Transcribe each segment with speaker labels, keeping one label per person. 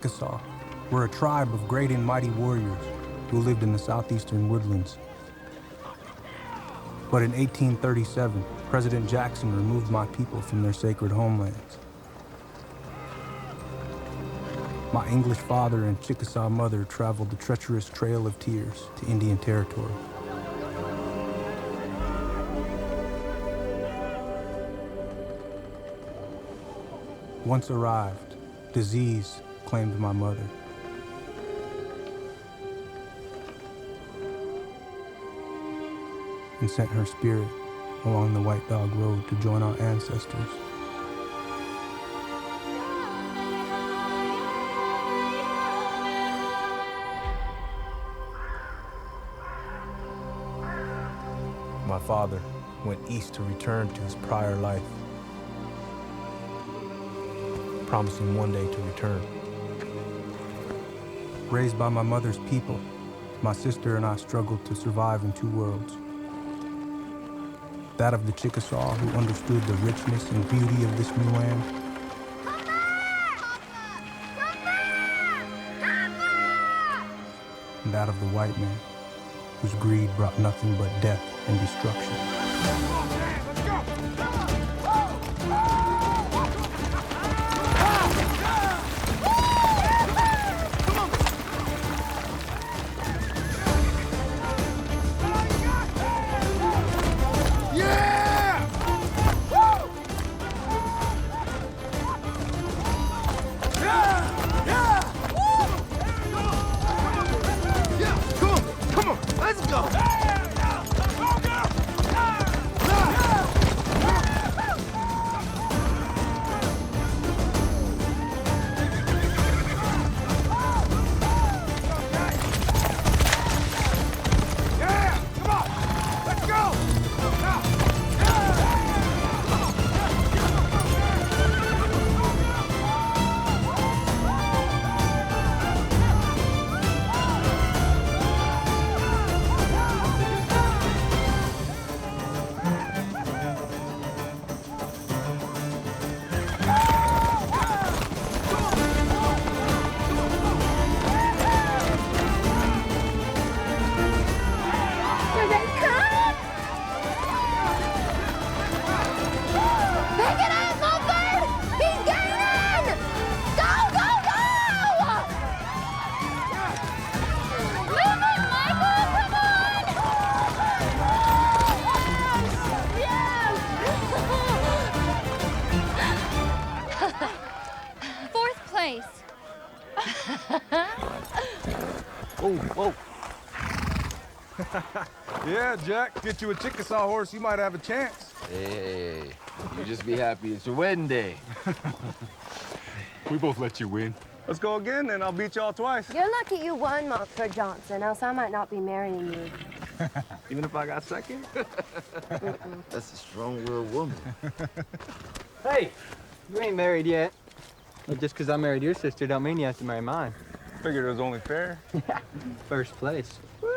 Speaker 1: Chickasaw were a tribe of great and mighty warriors who lived in the southeastern woodlands. But in 1837, President Jackson removed my people from their sacred homelands. My English father and Chickasaw mother traveled the treacherous Trail of Tears to Indian Territory. Once arrived, disease claimed my mother. And sent her spirit along the White Dog Road to join our ancestors. My father went east to return to his prior life, promising one day to return. Raised by my mother's people, my sister and I struggled to survive in two worlds. That of the Chickasaw, who understood the richness and beauty of this new land.
Speaker 2: Come back! Come back! Come back!
Speaker 1: And that of the white man, whose greed brought nothing but death and destruction.
Speaker 2: Let's go!
Speaker 3: Whoa. Yeah, Jack, get you a Chickasaw horse, you might have a chance.
Speaker 4: Hey, you just be happy it's your wedding day.
Speaker 3: We both let you win. Let's go again, and I'll beat y'all twice.
Speaker 5: You're lucky you won, Montford Johnson, else I might not be marrying you.
Speaker 4: Even if I got second? That's a strong-willed woman.
Speaker 6: Hey, you ain't married yet. Well, just because I married your sister don't mean you have to marry mine.
Speaker 3: Figured it was only fair.
Speaker 6: First place. Woo!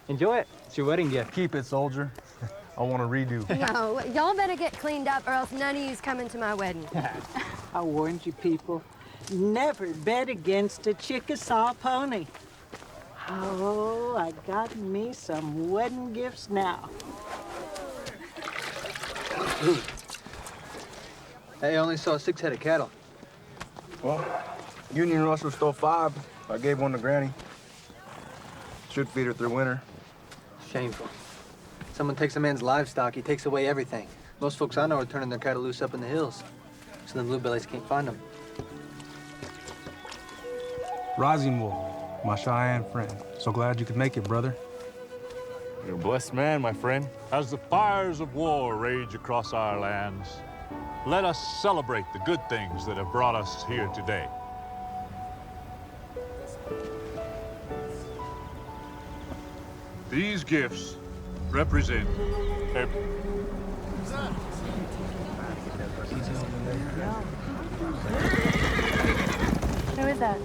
Speaker 6: Enjoy it. It's your wedding gift.
Speaker 3: Keep it, soldier. I want to redo.
Speaker 5: No, y'all better get cleaned up or else none of you's coming to my wedding.
Speaker 7: I warned you people, never bet against a Chickasaw pony. Oh, I got me some wedding gifts now.
Speaker 6: Hey, I only saw 6 head of cattle.
Speaker 3: Well, Union Russell stole 5. I gave one to Granny. Should feed her through winter.
Speaker 6: Shameful. Someone takes a man's livestock, he takes away everything. Most folks I know are turning their cattle loose up in the hills, so the bluebellies can't find them.
Speaker 1: Rising Wolf, my Cheyenne friend. So glad you could make it, brother.
Speaker 8: You're a blessed man, my friend. As the fires of war rage across our lands, let us celebrate the good things that have brought us here today. These gifts represent everything.
Speaker 5: Who is that?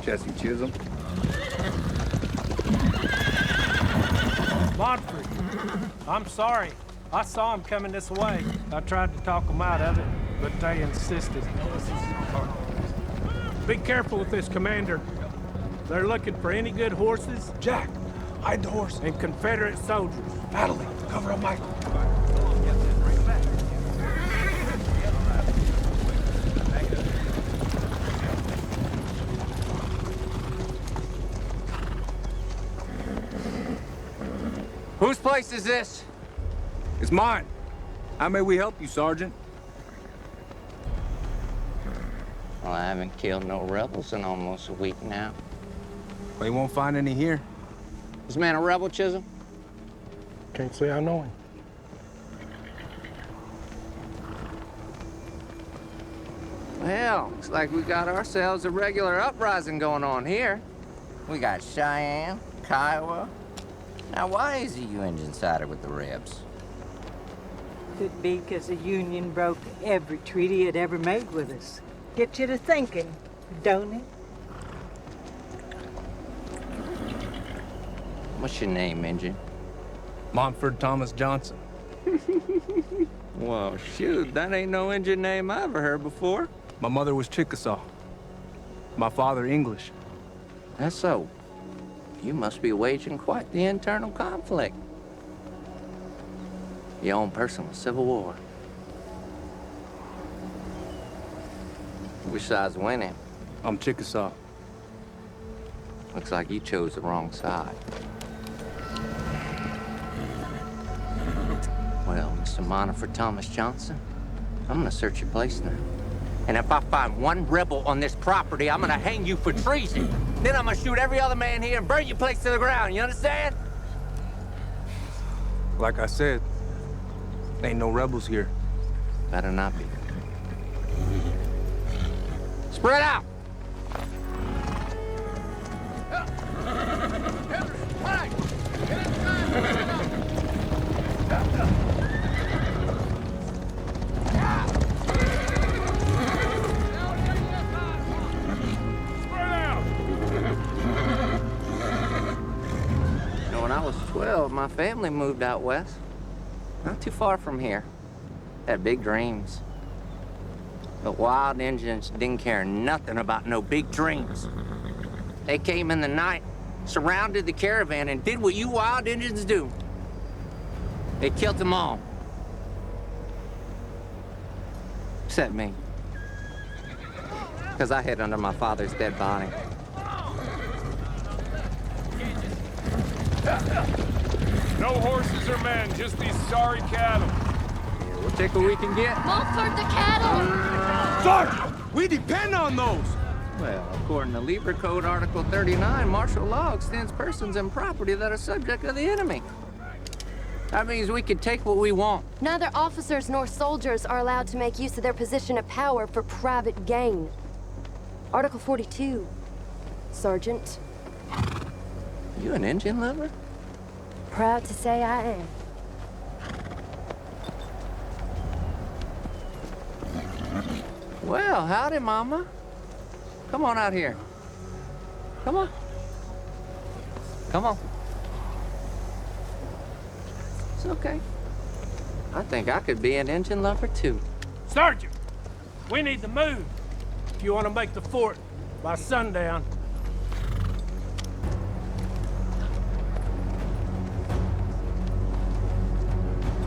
Speaker 3: Jesse Chisholm.
Speaker 9: Montford, I'm sorry. I saw him coming this way. I tried to talk him out of it, but they insisted. Be careful with this, Commander. They're looking for any good horses
Speaker 3: Jack, hide the horse.
Speaker 9: and Confederate soldiers.
Speaker 3: Natalie, cover up Mike.
Speaker 10: Whose place is this?
Speaker 3: It's mine. How may we help you, Sergeant?
Speaker 10: Well, I haven't killed no rebels in almost a week now.
Speaker 3: Well, you won't find any here.
Speaker 10: This man a rebel, Chisholm?
Speaker 9: Can't say I know him.
Speaker 10: Well, looks like we got ourselves a regular uprising going on here. We got Cheyenne, Kiowa. Now, why is the Union sided with the Rebs?
Speaker 7: Could be because the Union broke every treaty it ever made with us. Get you to thinking, don't it?
Speaker 10: What's your name, Injun?
Speaker 3: Montford Thomas Johnson.
Speaker 10: Well, shoot, that ain't no Injun name I ever heard before.
Speaker 3: My mother was Chickasaw. My father, English.
Speaker 10: That's so. You must be waging quite the internal conflict. Your own personal civil war. Which side's winning?
Speaker 3: I'm Chickasaw.
Speaker 10: Looks like you chose the wrong side. Well, Mr. Montford Thomas Johnson, I'm gonna search your place now. And if I find one rebel on this property, I'm gonna hang you for treason. Then I'm gonna shoot every other man here and burn your place to the ground, you understand?
Speaker 3: Like I said, ain't no rebels here.
Speaker 10: Better not be. Spread out! When I was 12, my family moved out west. Not too far from here. Had big dreams. But wild Indians didn't care nothing about no big dreams. They came in the night, surrounded the caravan, and did what you wild Indians do. They killed them all. Except me. Because I hid under my father's dead body.
Speaker 2: No horses or men, just these sorry cattle.
Speaker 10: We'll take what we can get.
Speaker 2: Montford, the cattle!
Speaker 3: Sergeant, we depend on those.
Speaker 10: Well, according to Libra Code Article 39, martial law extends persons and property that are subject to the enemy. That means we can take what we want.
Speaker 5: Neither officers nor soldiers are allowed to make use of their position of power for private gain. Article 42, Sergeant.
Speaker 10: You an Indian lover?
Speaker 5: Proud to say I am.
Speaker 10: Well, howdy, Mama. Come on out here. Come on. Come on. It's okay. I think I could be an Indian lover, too.
Speaker 9: Sergeant, we need to move if you want to make the fort by sundown.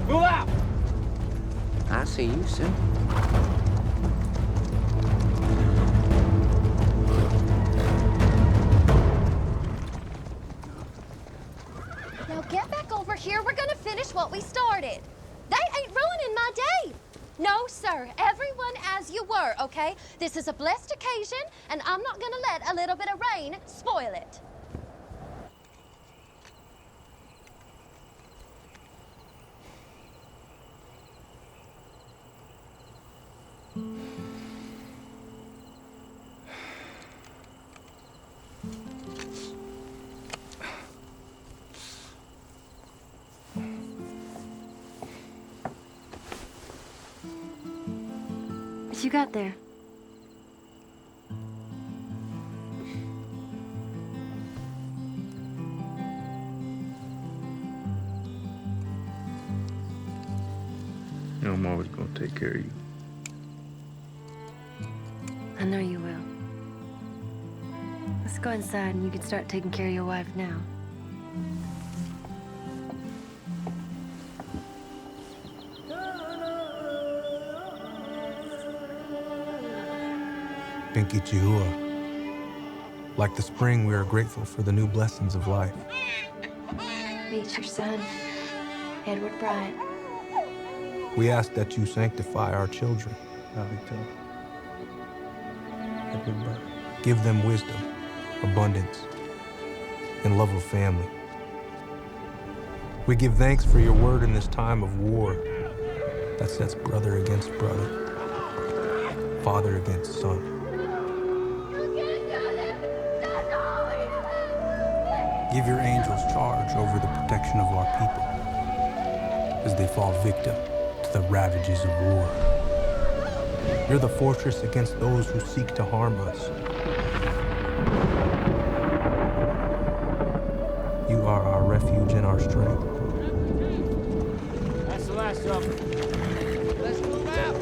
Speaker 9: Move out!
Speaker 10: I see you soon.
Speaker 2: Now get back over here. We're gonna finish what we started. They ain't ruining my day. No, sir. Everyone as you were, okay? This is a blessed occasion, and I'm not gonna let a little bit of rain spoil it.
Speaker 5: What you got there?
Speaker 3: You know, I'm always gonna take care of you.
Speaker 5: I know you will. Let's go inside and you can start taking care of your wife now.
Speaker 1: Pinky Chihua. Like the spring, we are grateful for the new blessings of life.
Speaker 5: Meet your son, Edward Bryant.
Speaker 1: We ask that you sanctify our children. Give them wisdom, abundance, and love of family. We give thanks for your word in this time of war that sets brother against brother, father against son. Give your angels charge over the protection of our people as they fall victim to the ravages of war. You're the fortress against those who seek to harm us. You are our refuge and our strength.
Speaker 9: That's the last of them. Let's move out.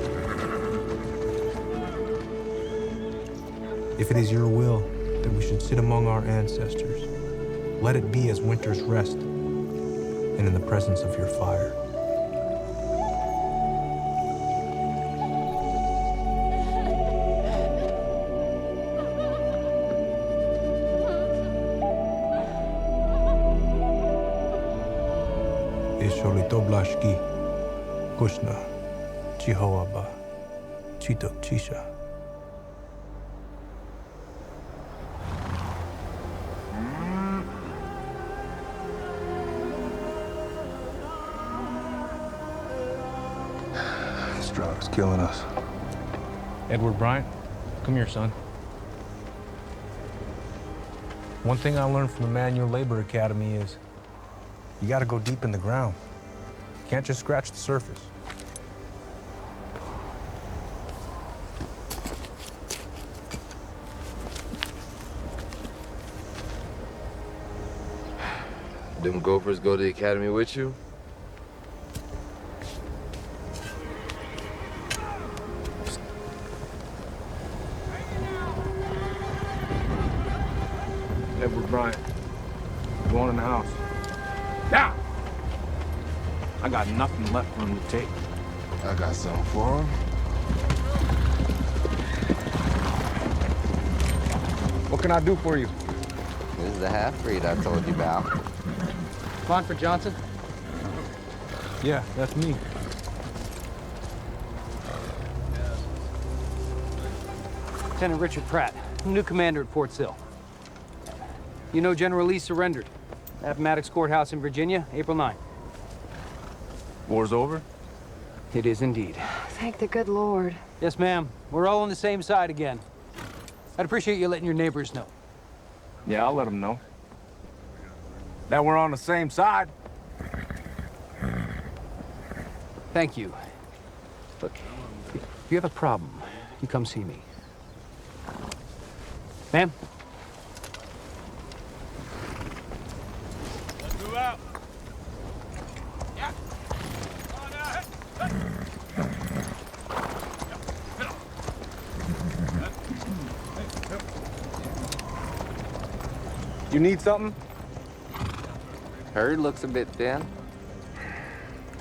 Speaker 1: If it is your will that we should sit among our ancestors, let it be as winter's rest and in the presence of your fire. Isholitoblashki, Kushna, Chihoaba, Chitok Chisha.
Speaker 3: This drug's killing us.
Speaker 1: Edward Bryant, come here, son. One thing I learned from the Manual Labor Academy is you gotta go deep in the ground. You can't just scratch the surface.
Speaker 4: Them gophers go to the academy with you?
Speaker 3: Edward Bryant, going in the house. Now! I got nothing left for him to take.
Speaker 4: I got something for him.
Speaker 3: What can I do for you?
Speaker 10: This is the half-breed I told you about.
Speaker 6: Come on for Johnson.
Speaker 1: Yeah, that's me.
Speaker 11: Lieutenant Richard Pratt, new commander at Fort Sill. You know General Lee surrendered. Appomattox Courthouse in Virginia, April 9.
Speaker 3: War's over?
Speaker 11: It is indeed.
Speaker 5: Thank the good Lord.
Speaker 11: Yes, ma'am. We're all on the same side again. I'd appreciate you letting your neighbors know.
Speaker 3: Yeah, I'll let them know. That we're on the same side.
Speaker 11: Thank you. Look, if you have a problem, you come see me. Ma'am?
Speaker 9: Let's move out. Yeah.
Speaker 3: You need something?
Speaker 10: Herd looks a bit thin.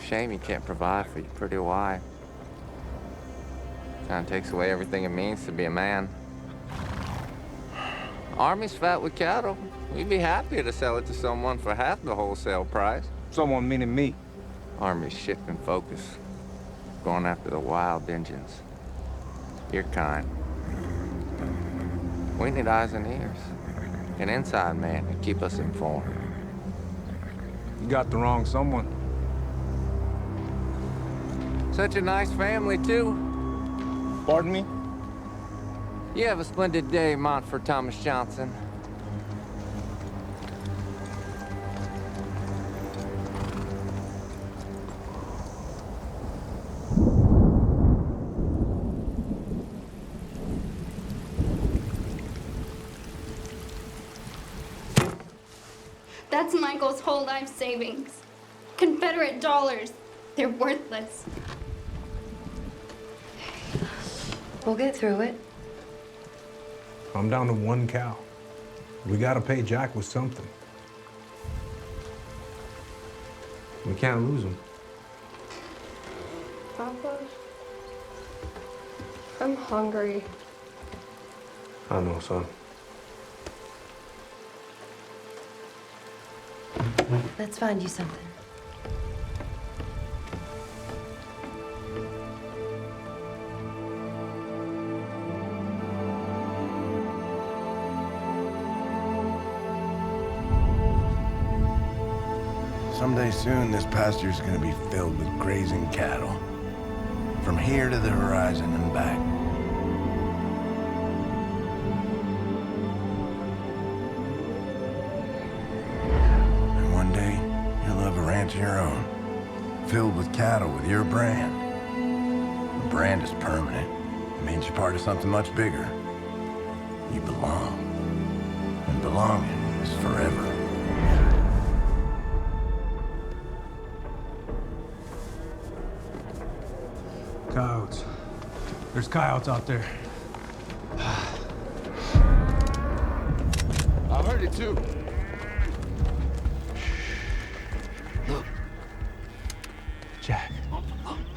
Speaker 10: Shame you can't provide for your pretty wife. Kind of takes away everything it means to be a man. Army's fat with cattle. We'd be happy to sell it to someone for half the wholesale price.
Speaker 3: Someone meaning me.
Speaker 10: Army's shifting focus. Going after the wild Indians. Your kind. We need eyes and ears. An inside man to keep us informed.
Speaker 3: You got the wrong someone.
Speaker 10: Such a nice family, too.
Speaker 3: Pardon me?
Speaker 10: You have a splendid day, Montfort Thomas Johnson.
Speaker 12: That's Michael's whole life savings. Confederate dollars. They're worthless.
Speaker 5: We'll get through it.
Speaker 1: I'm down to one cow. We gotta pay Jack with something. We can't lose him.
Speaker 13: Papa, I'm hungry.
Speaker 1: I know, son.
Speaker 5: Let's find you something.
Speaker 14: Someday soon, this pasture's gonna be filled with grazing cattle. From here to the horizon and back. And one day, you'll have a ranch of your own, filled with cattle with your brand. The brand is permanent. It means you're part of something much bigger. You belong. And belonging is forever.
Speaker 1: Coyotes. There's coyotes out there.
Speaker 4: I heard it too.
Speaker 1: Look. Jack,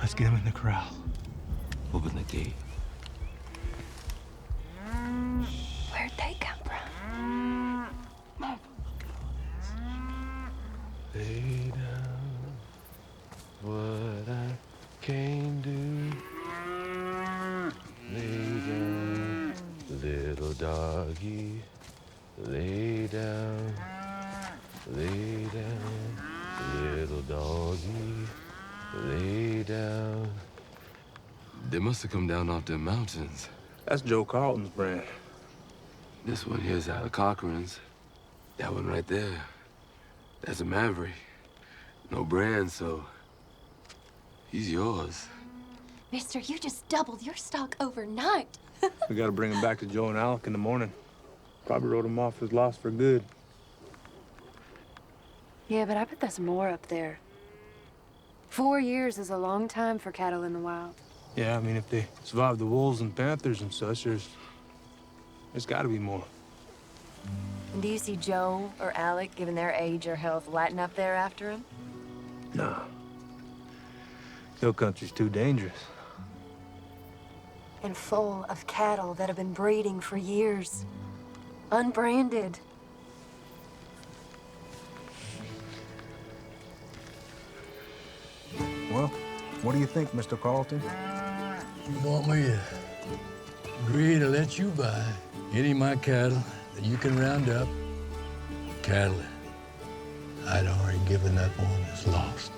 Speaker 1: let's get him in the corral.
Speaker 4: Open the gate.
Speaker 5: Where'd they come from?
Speaker 4: Lay down what I can do. Lay down, little doggy. Lay down, little doggy. Lay down. They must have come down off them mountains.
Speaker 3: That's Joe Carlton's brand.
Speaker 4: This one here's out of Cochran's. That one right there, that's a Maverick. No brand, so he's yours.
Speaker 2: Mister, you just doubled your stock overnight.
Speaker 3: We gotta bring him back to Joe and Alec in the morning. Probably wrote him off as lost for good.
Speaker 5: Yeah, but I bet there's more up there. 4 years is a long time for cattle in the wild.
Speaker 3: Yeah, I mean, if they survive the wolves and panthers and such, there's gotta be more.
Speaker 5: And do you see Joe or Alec, given their age or health, lighting up there after him?
Speaker 3: Nah. Hill country's too dangerous.
Speaker 5: And full of cattle that have been breeding for years. Unbranded.
Speaker 1: Well, what do you think, Mr. Carlton?
Speaker 15: You want me to agree to let you buy any of my cattle that you can round up? Cattle I'd already given up on as lost.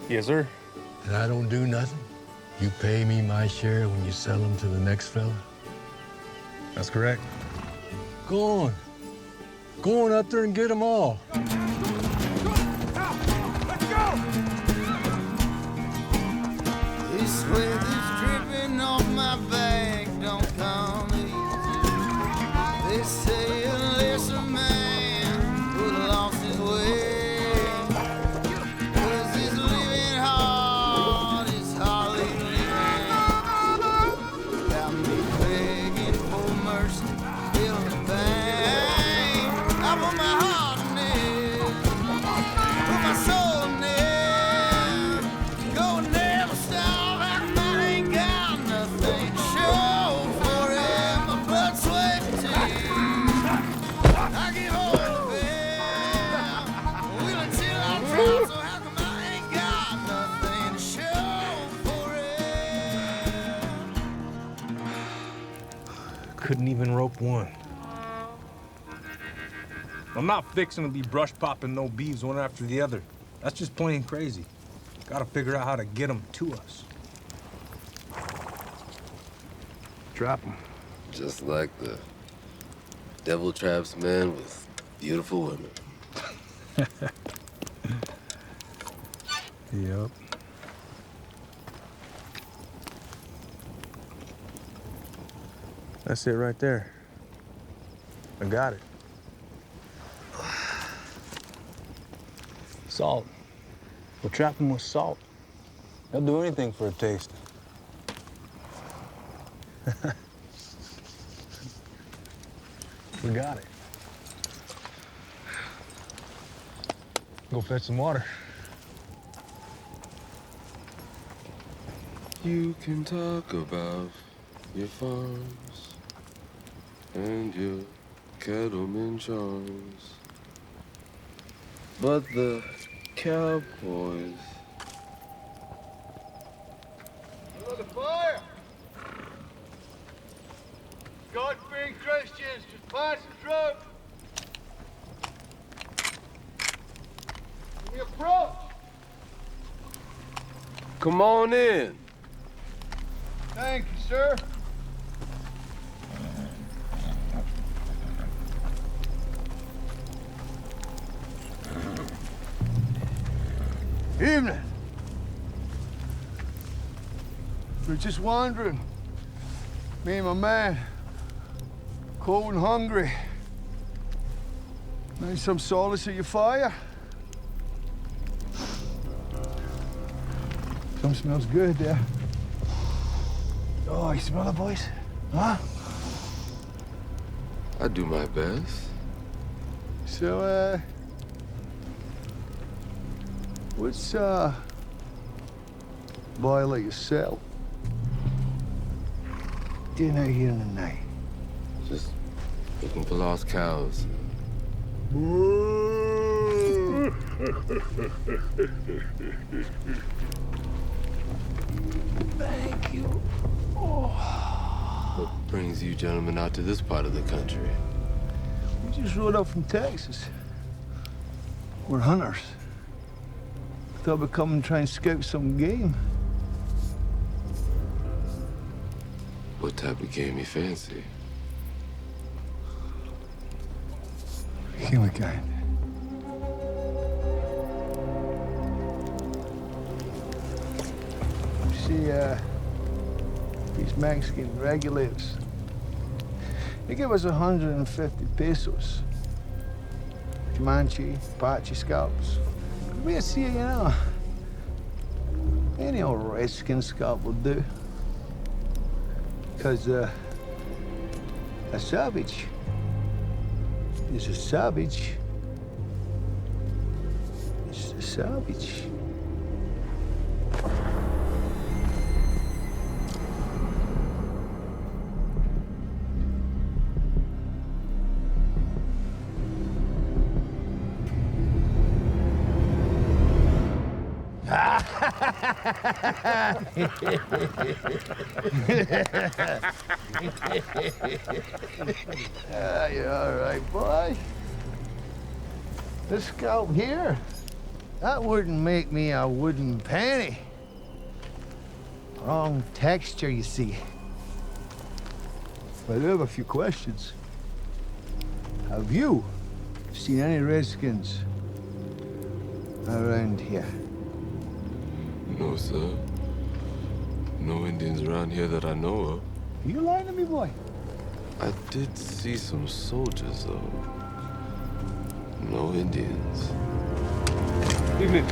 Speaker 3: Yes, sir.
Speaker 15: And I don't do nothing. You pay me my share when you sell them to the next fella?
Speaker 1: That's correct.
Speaker 15: Go on. Go on up there and get them all.
Speaker 16: This sweat is dripping off my back, don't come easy. They say a lesser man would have lost his way. 'Cause this living hard is hardly living. Got me begging for mercy, feeling pain. I put my heart in it, put my soul in it. Go never stop, and I ain't got nothing to show for it. My blood, sweat, and tears. I give all of it, will until I drop. So how come I ain't got nothing to show for it?
Speaker 3: Couldn't even rope one. I'm not fixing to be brush popping no beeves one after the other. That's just plain crazy. Gotta figure out how to get them to us. Trap them.
Speaker 4: Just like the devil traps men with beautiful women.
Speaker 3: Yep. That's it right there. I got it. Salt. We'll trap them with salt. They'll do anything for a taste. We got it.
Speaker 8: Go fetch some water.
Speaker 4: You can talk about your farms and your cattleman charms, but the cowboys.
Speaker 13: Look at fire! God-fearing Christians just passing through. We approach.
Speaker 4: Come on in.
Speaker 13: Thank you, sir. Evening. We're just wandering. Me and my man. Cold and hungry. Need some solace at your fire? Some smells good there. Oh, you smell it, boys? Huh?
Speaker 4: I do my best.
Speaker 13: So, what's, boy like yourself doing out here in the night?
Speaker 4: Just looking for lost cows.
Speaker 13: Thank you. Oh.
Speaker 4: What brings you gentlemen out to this part of the country?
Speaker 13: We just rode up from Texas. We're hunters. Thought we'd come and try and scout some game.
Speaker 4: What type of game you fancy?
Speaker 13: Human kind. See, these Mexican regulators, they give us 150 pesos. Comanche, Apache scalps. We see, you know, any old redskin scalp will do. Because, a savage is a savage. It's a savage. You're all right, boy. This scalp here, that wouldn't make me a wooden penny. Wrong texture, you see. But I do have a few questions. Have you seen any redskins around here?
Speaker 4: No, sir. No Indians around here that I know of.
Speaker 13: You lying to me, boy?
Speaker 4: I did see some soldiers, though. No Indians.
Speaker 13: Evening.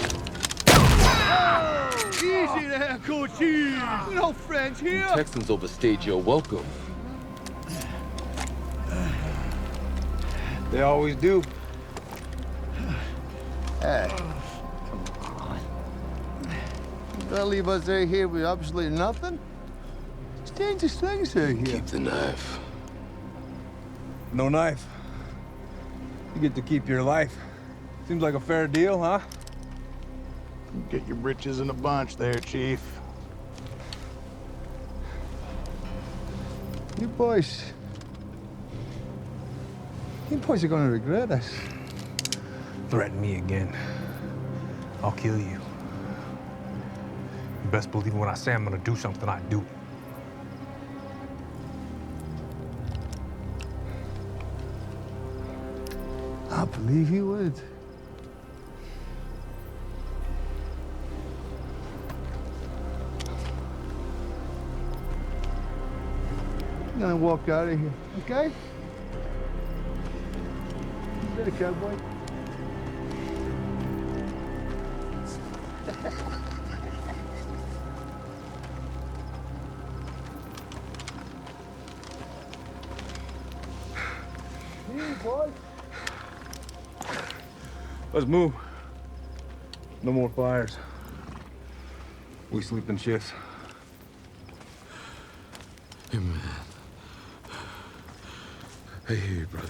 Speaker 13: Easy there, Coachie. No friends here.
Speaker 4: Texans overstayed your welcome.
Speaker 11: They always do.
Speaker 13: Hey, come on. You gonna leave us out here with absolutely nothing? It's dangerous things out here.
Speaker 4: Keep the knife.
Speaker 11: No knife. You get to keep your life. Seems like a fair deal, huh?
Speaker 13: Get your britches in a bunch there, Chief. You boys are gonna regret this.
Speaker 1: Threaten me again, I'll kill you. You best believe when I say I'm gonna do something, I do.
Speaker 13: I believe you would. I'm gonna walk out of here, okay? You better, Cowboy. Here, boy.
Speaker 11: Let's move.
Speaker 3: No more fires. We sleep in shifts.
Speaker 4: Hey, man. I hear you, brother.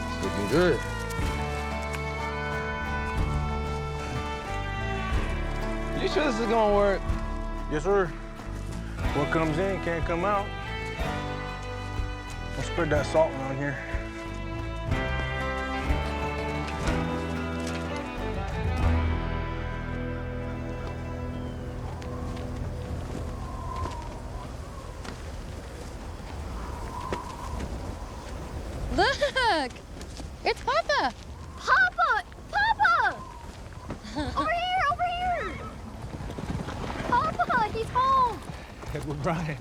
Speaker 4: It's looking good.
Speaker 3: You sure this is gonna work? Yes, sir. What comes in can't come out. I'll spread that salt around here.
Speaker 2: Look! It's Papa! Papa! Papa! Over here! Over here! Papa! He's home!
Speaker 1: Edward Bryant.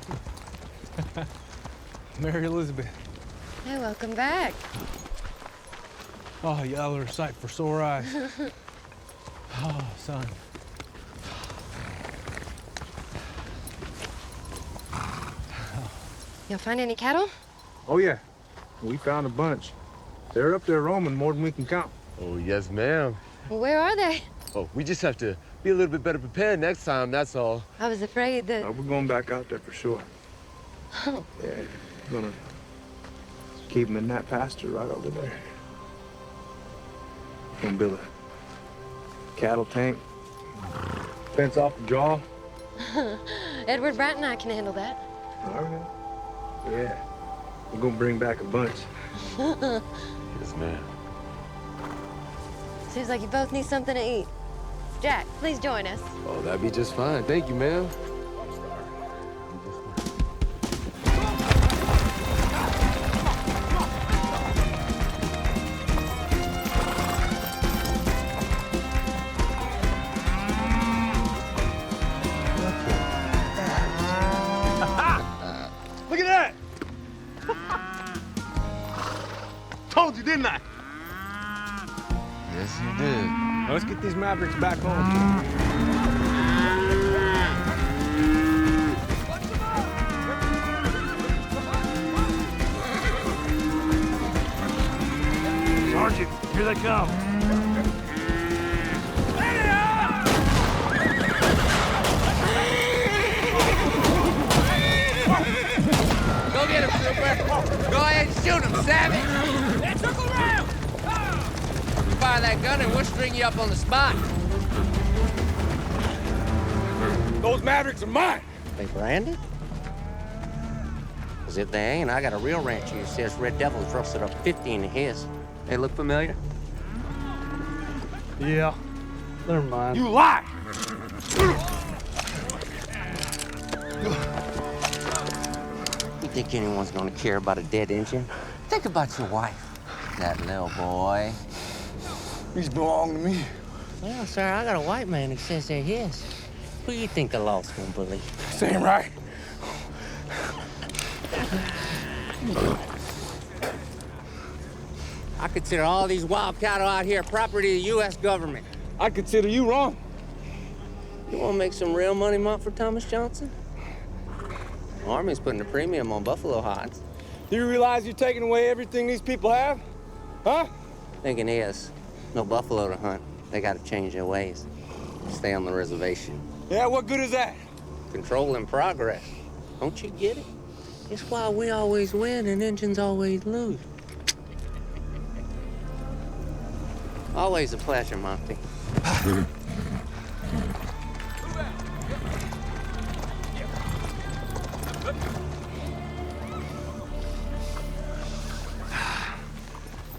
Speaker 1: Mary Elizabeth.
Speaker 2: Hey, welcome back.
Speaker 1: Oh, y'all are a sight for sore eyes. Oh, son.
Speaker 2: Y'all find any cattle?
Speaker 3: Oh, yeah. We found a bunch. They're up there roaming more than we can count.
Speaker 4: Oh, yes, ma'am.
Speaker 2: Where are they?
Speaker 4: Oh, we just have to be a little bit better prepared next time, that's all.
Speaker 2: I was afraid that...
Speaker 3: We're going back out there for sure.
Speaker 2: Oh.
Speaker 3: Yeah, we're gonna keep them in that pasture right over there. Gonna build a cattle tank, fence off the jaw.
Speaker 2: Edward Bryant and I can handle that.
Speaker 3: All right. Yeah, we're gonna bring back a bunch.
Speaker 4: Yes, ma'am.
Speaker 2: Seems like you both need something to eat. Jack, please join us.
Speaker 4: Oh, that'd be just fine. Thank you, ma'am.
Speaker 3: Look at that! Told you, didn't I?
Speaker 4: Yes, you did.
Speaker 3: Now let's get these Mavericks back home.
Speaker 9: Sergeant, here they come.
Speaker 10: Go get him, Super. Go ahead and shoot him, savage.
Speaker 9: Let's circle around.
Speaker 10: Fire that gun and we'll string you up on the spot.
Speaker 3: Those Mavericks are mine.
Speaker 10: They branded? Because if they ain't, I got a real rancher who says Red Devil's rusted up 15 of his. They look familiar?
Speaker 11: Yeah. Never mind.
Speaker 3: You lie!
Speaker 10: You think anyone's gonna care about a dead engine? Think about your wife. That little boy.
Speaker 13: These belong to me.
Speaker 10: Well, sir, I got a white man who says they're his. Who you think the law's gonna believe?
Speaker 3: Same right.
Speaker 10: I consider all these wild cattle out here property of the U.S. government.
Speaker 3: I consider you wrong.
Speaker 10: You want to make some real money, Montford Thomas Johnson? The Army's putting a premium on buffalo hides.
Speaker 3: Do you realize you're taking away everything these people have? Huh?
Speaker 10: Thinking is, no buffalo to hunt. They got to change their ways. Stay on the reservation.
Speaker 3: Yeah, what good is that?
Speaker 10: Control and progress. Don't you get it? It's why we always win and engines always lose. Always a pleasure, Monty.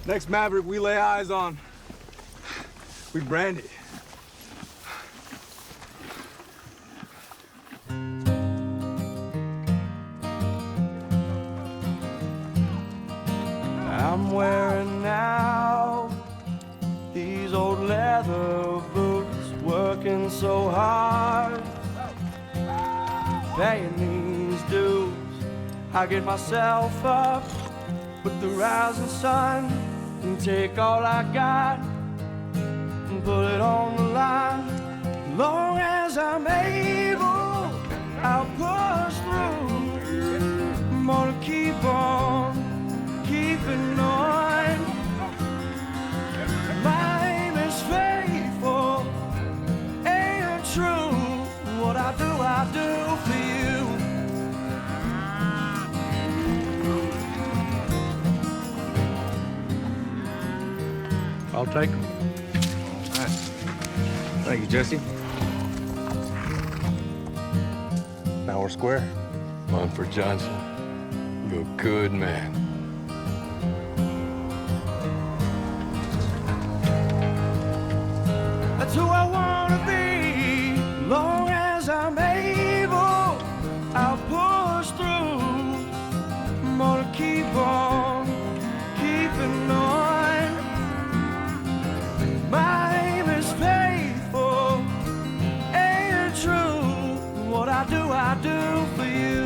Speaker 3: Next Maverick we lay eyes on, we brand it.
Speaker 17: I'm wearing out these old leather boots, working so hard, paying these dues. I get myself up with the rising sun, and take all I got and put it on the line. Long as I'm able, I'll push through. I'm gonna keep on keeping on. My aim is faithful, ain't it true? What I do for you.
Speaker 3: I'll take them. All right. Thank you, Jesse. Now we're square.
Speaker 15: Mumford Johnson, you're a good man.
Speaker 17: That's who I wanna be. Long as I'm able, I'll push through. I'm gonna keep on keeping on. My aim is faithful, ain't it true? What I do for you.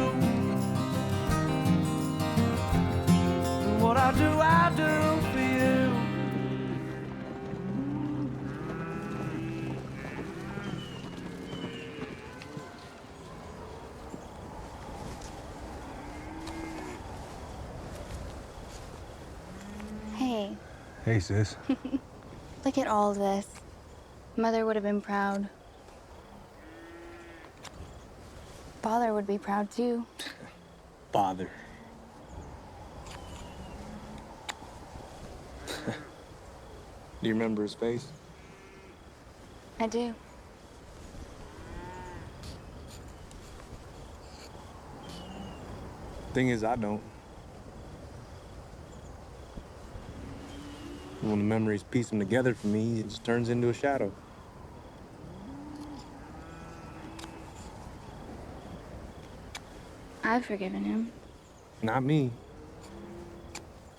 Speaker 17: What I do for you.
Speaker 18: Hey,
Speaker 1: Hey, sis.
Speaker 18: look at all this. Mother would have been proud. Father would be proud too.
Speaker 3: Father. Do you remember his face?
Speaker 18: I do.
Speaker 3: Thing is, I don't. When the memories piece them together for me, it just turns into a shadow.
Speaker 18: I've forgiven him.
Speaker 3: Not me.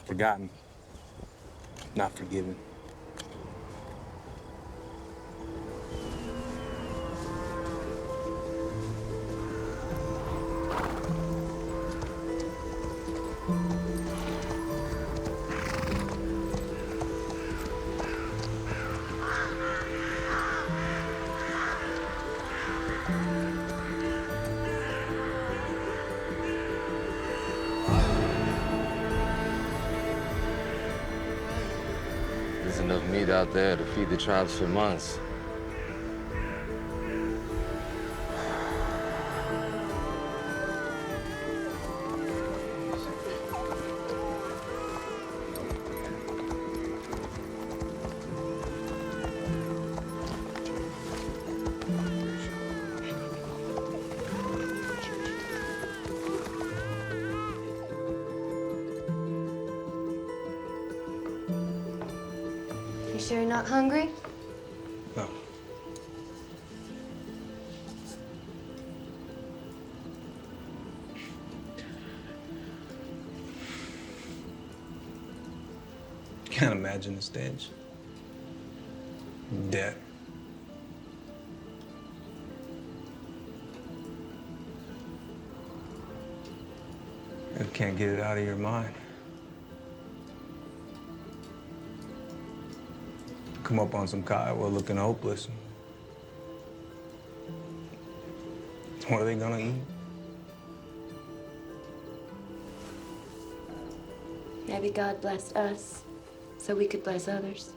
Speaker 3: Forgotten. Not forgiven.
Speaker 4: There's enough meat out there to feed the tribes for months.
Speaker 5: You sure you're not hungry?
Speaker 1: No. Can't imagine the stench. Death. You can't get it out of your mind. Come up on some Kiowa looking hopeless. What are they gonna eat?
Speaker 5: Maybe God blessed us so we could bless others.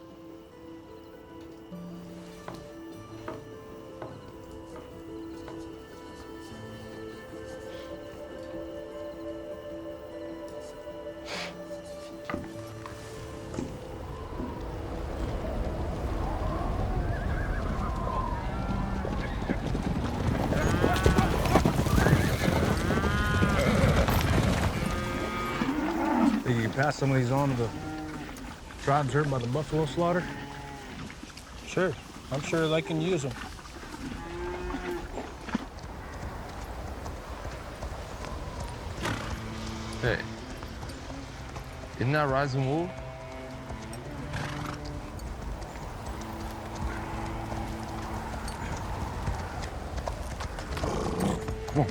Speaker 3: Think you can pass some of these on to the tribes hurt by the buffalo slaughter?
Speaker 9: Sure. I'm sure they can use them.
Speaker 4: Hey, isn't that Rising Wolf?
Speaker 3: Come on.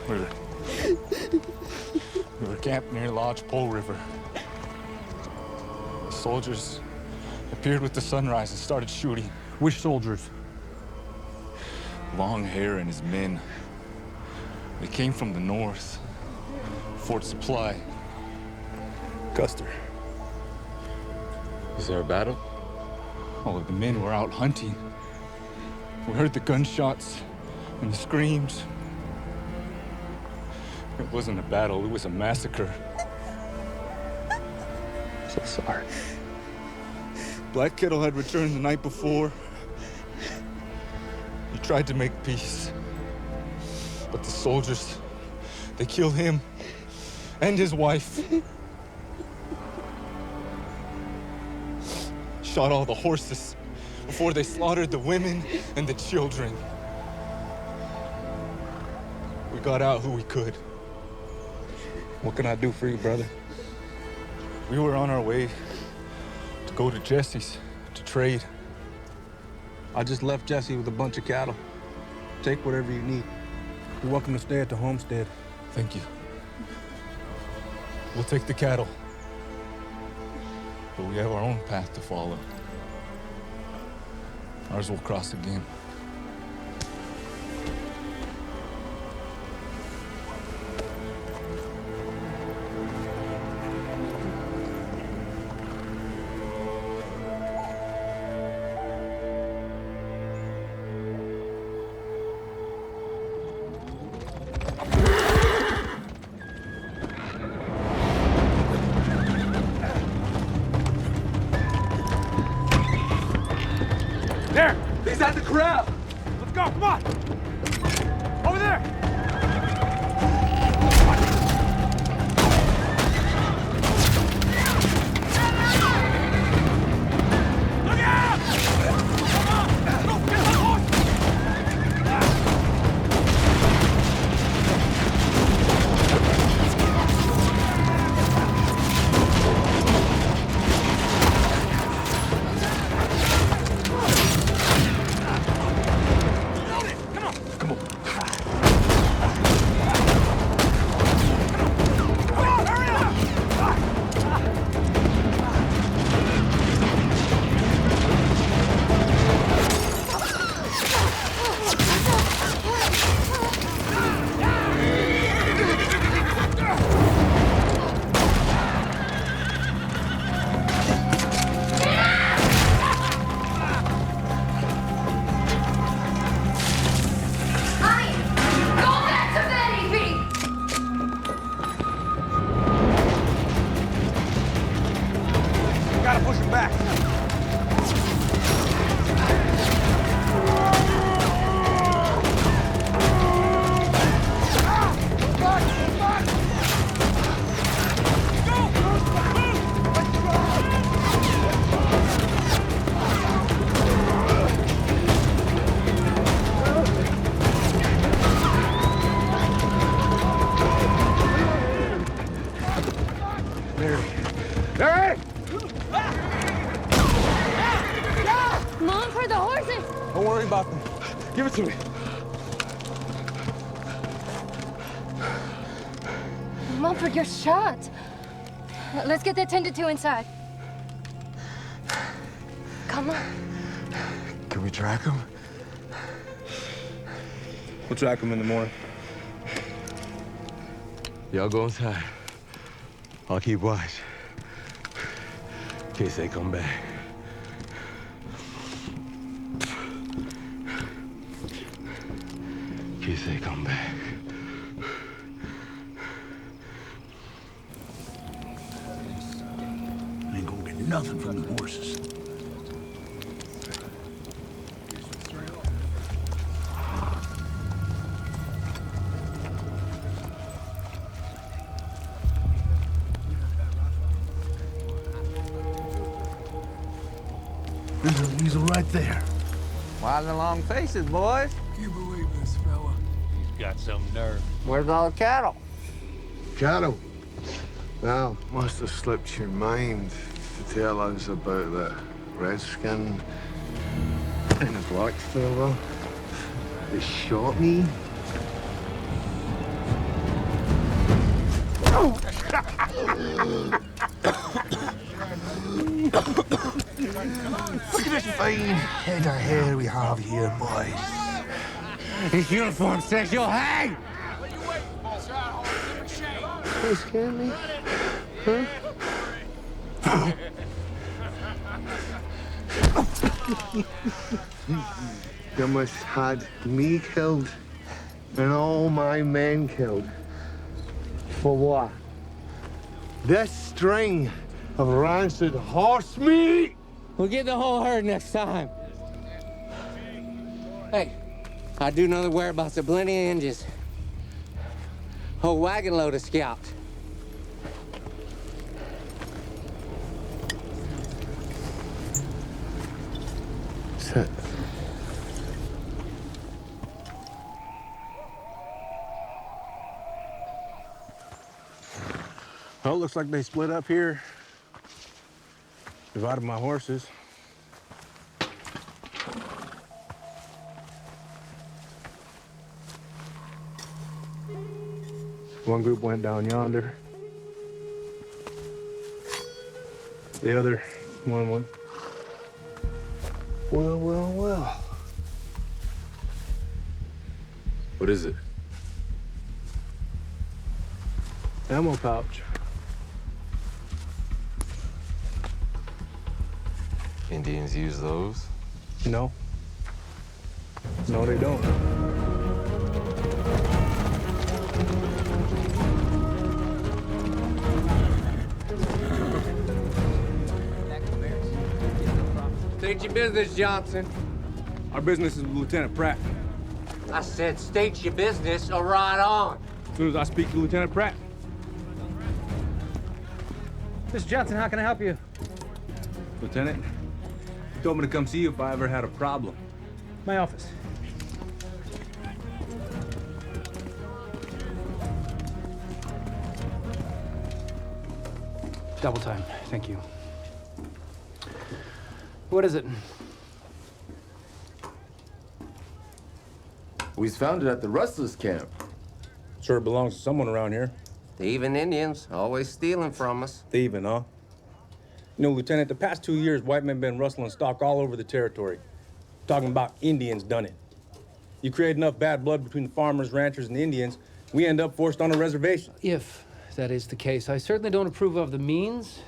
Speaker 8: We were camped near Lodge Pole River. The soldiers appeared with the sunrise and started shooting.
Speaker 1: Which soldiers?
Speaker 8: Long Hair and his men. They came from the north. Fort Supply. Custer.
Speaker 4: Was there a battle?
Speaker 8: All of the men were out hunting. We heard the gunshots and the screams. It wasn't a battle, it was a massacre.
Speaker 4: So sorry.
Speaker 8: Black Kettle had returned the night before. He tried to make peace. But the soldiers, they killed him and his wife. Shot all the horses before they slaughtered the women and the children. We got out who we could.
Speaker 1: What can I do for you, brother?
Speaker 8: We were on our way to go to Jesse's to trade.
Speaker 1: I just left Jesse with a bunch of cattle. Take whatever you need. You're welcome to stay at the homestead.
Speaker 8: Thank you. We'll take the cattle. But we have our own path to follow. Ours will cross again.
Speaker 9: There!
Speaker 4: He's at the corral!
Speaker 9: Let's go, come on! Over there! Look out! Come on! Go, get the horse! Gotta push him back. Mary!
Speaker 2: Mom, for the horses!
Speaker 1: Don't worry about them.
Speaker 8: Give it to me.
Speaker 2: Mumford, you're shot. Let's get that tended to inside. Come on.
Speaker 4: Can we track him?
Speaker 1: We'll track them in the morning.
Speaker 4: Y'all go inside. I'll keep watch. In case they come back. In case they come back.
Speaker 13: Ain't gonna get nothing from the horses. There's a weasel right there.
Speaker 10: Why the long faces, boys?
Speaker 13: You believe this fella?
Speaker 9: He's got some nerve.
Speaker 10: Where's all the cattle?
Speaker 14: Cattle? Now, must have slipped your mind to tell us about that redskin and the black fella that shot me. Look at this fine head of hair we have here, boys.
Speaker 10: This uniform says you'll hang!
Speaker 14: You scared me? Huh? You must had me killed and all my men killed. For what? This string of rancid horse meat?
Speaker 10: We'll get the whole herd next time. Hey, I do know the whereabouts of plenty of Indians. Whole wagon load of scalps.
Speaker 14: Sit.
Speaker 1: Well, it looks like they split up here. Divided my horses. One group went down yonder. The other one went.
Speaker 14: Well, well, well.
Speaker 4: What is it?
Speaker 1: Ammo pouch.
Speaker 4: Indians use those?
Speaker 1: No. No, they don't.
Speaker 10: State your business, Johnson.
Speaker 1: Our business is with Lieutenant Pratt.
Speaker 10: I said state your business or ride on.
Speaker 1: As soon as I speak to Lieutenant Pratt.
Speaker 11: Mr. Johnson, how can I help you?
Speaker 1: Lieutenant, he told me to come see you if I ever had a problem.
Speaker 11: My office. Double time, thank you. What is it?
Speaker 4: We found it at the Rustlers camp.
Speaker 1: Sure it belongs to someone around here.
Speaker 10: Thieving Indians, always stealing from us.
Speaker 1: Thieving, huh? You know, Lieutenant, the past 2 years, white men been rustling stock all over the territory. Talking about Indians done it. You create enough bad blood between the farmers, ranchers, and the Indians, we end up forced on a reservation.
Speaker 11: If that is the case, I certainly don't approve of the means,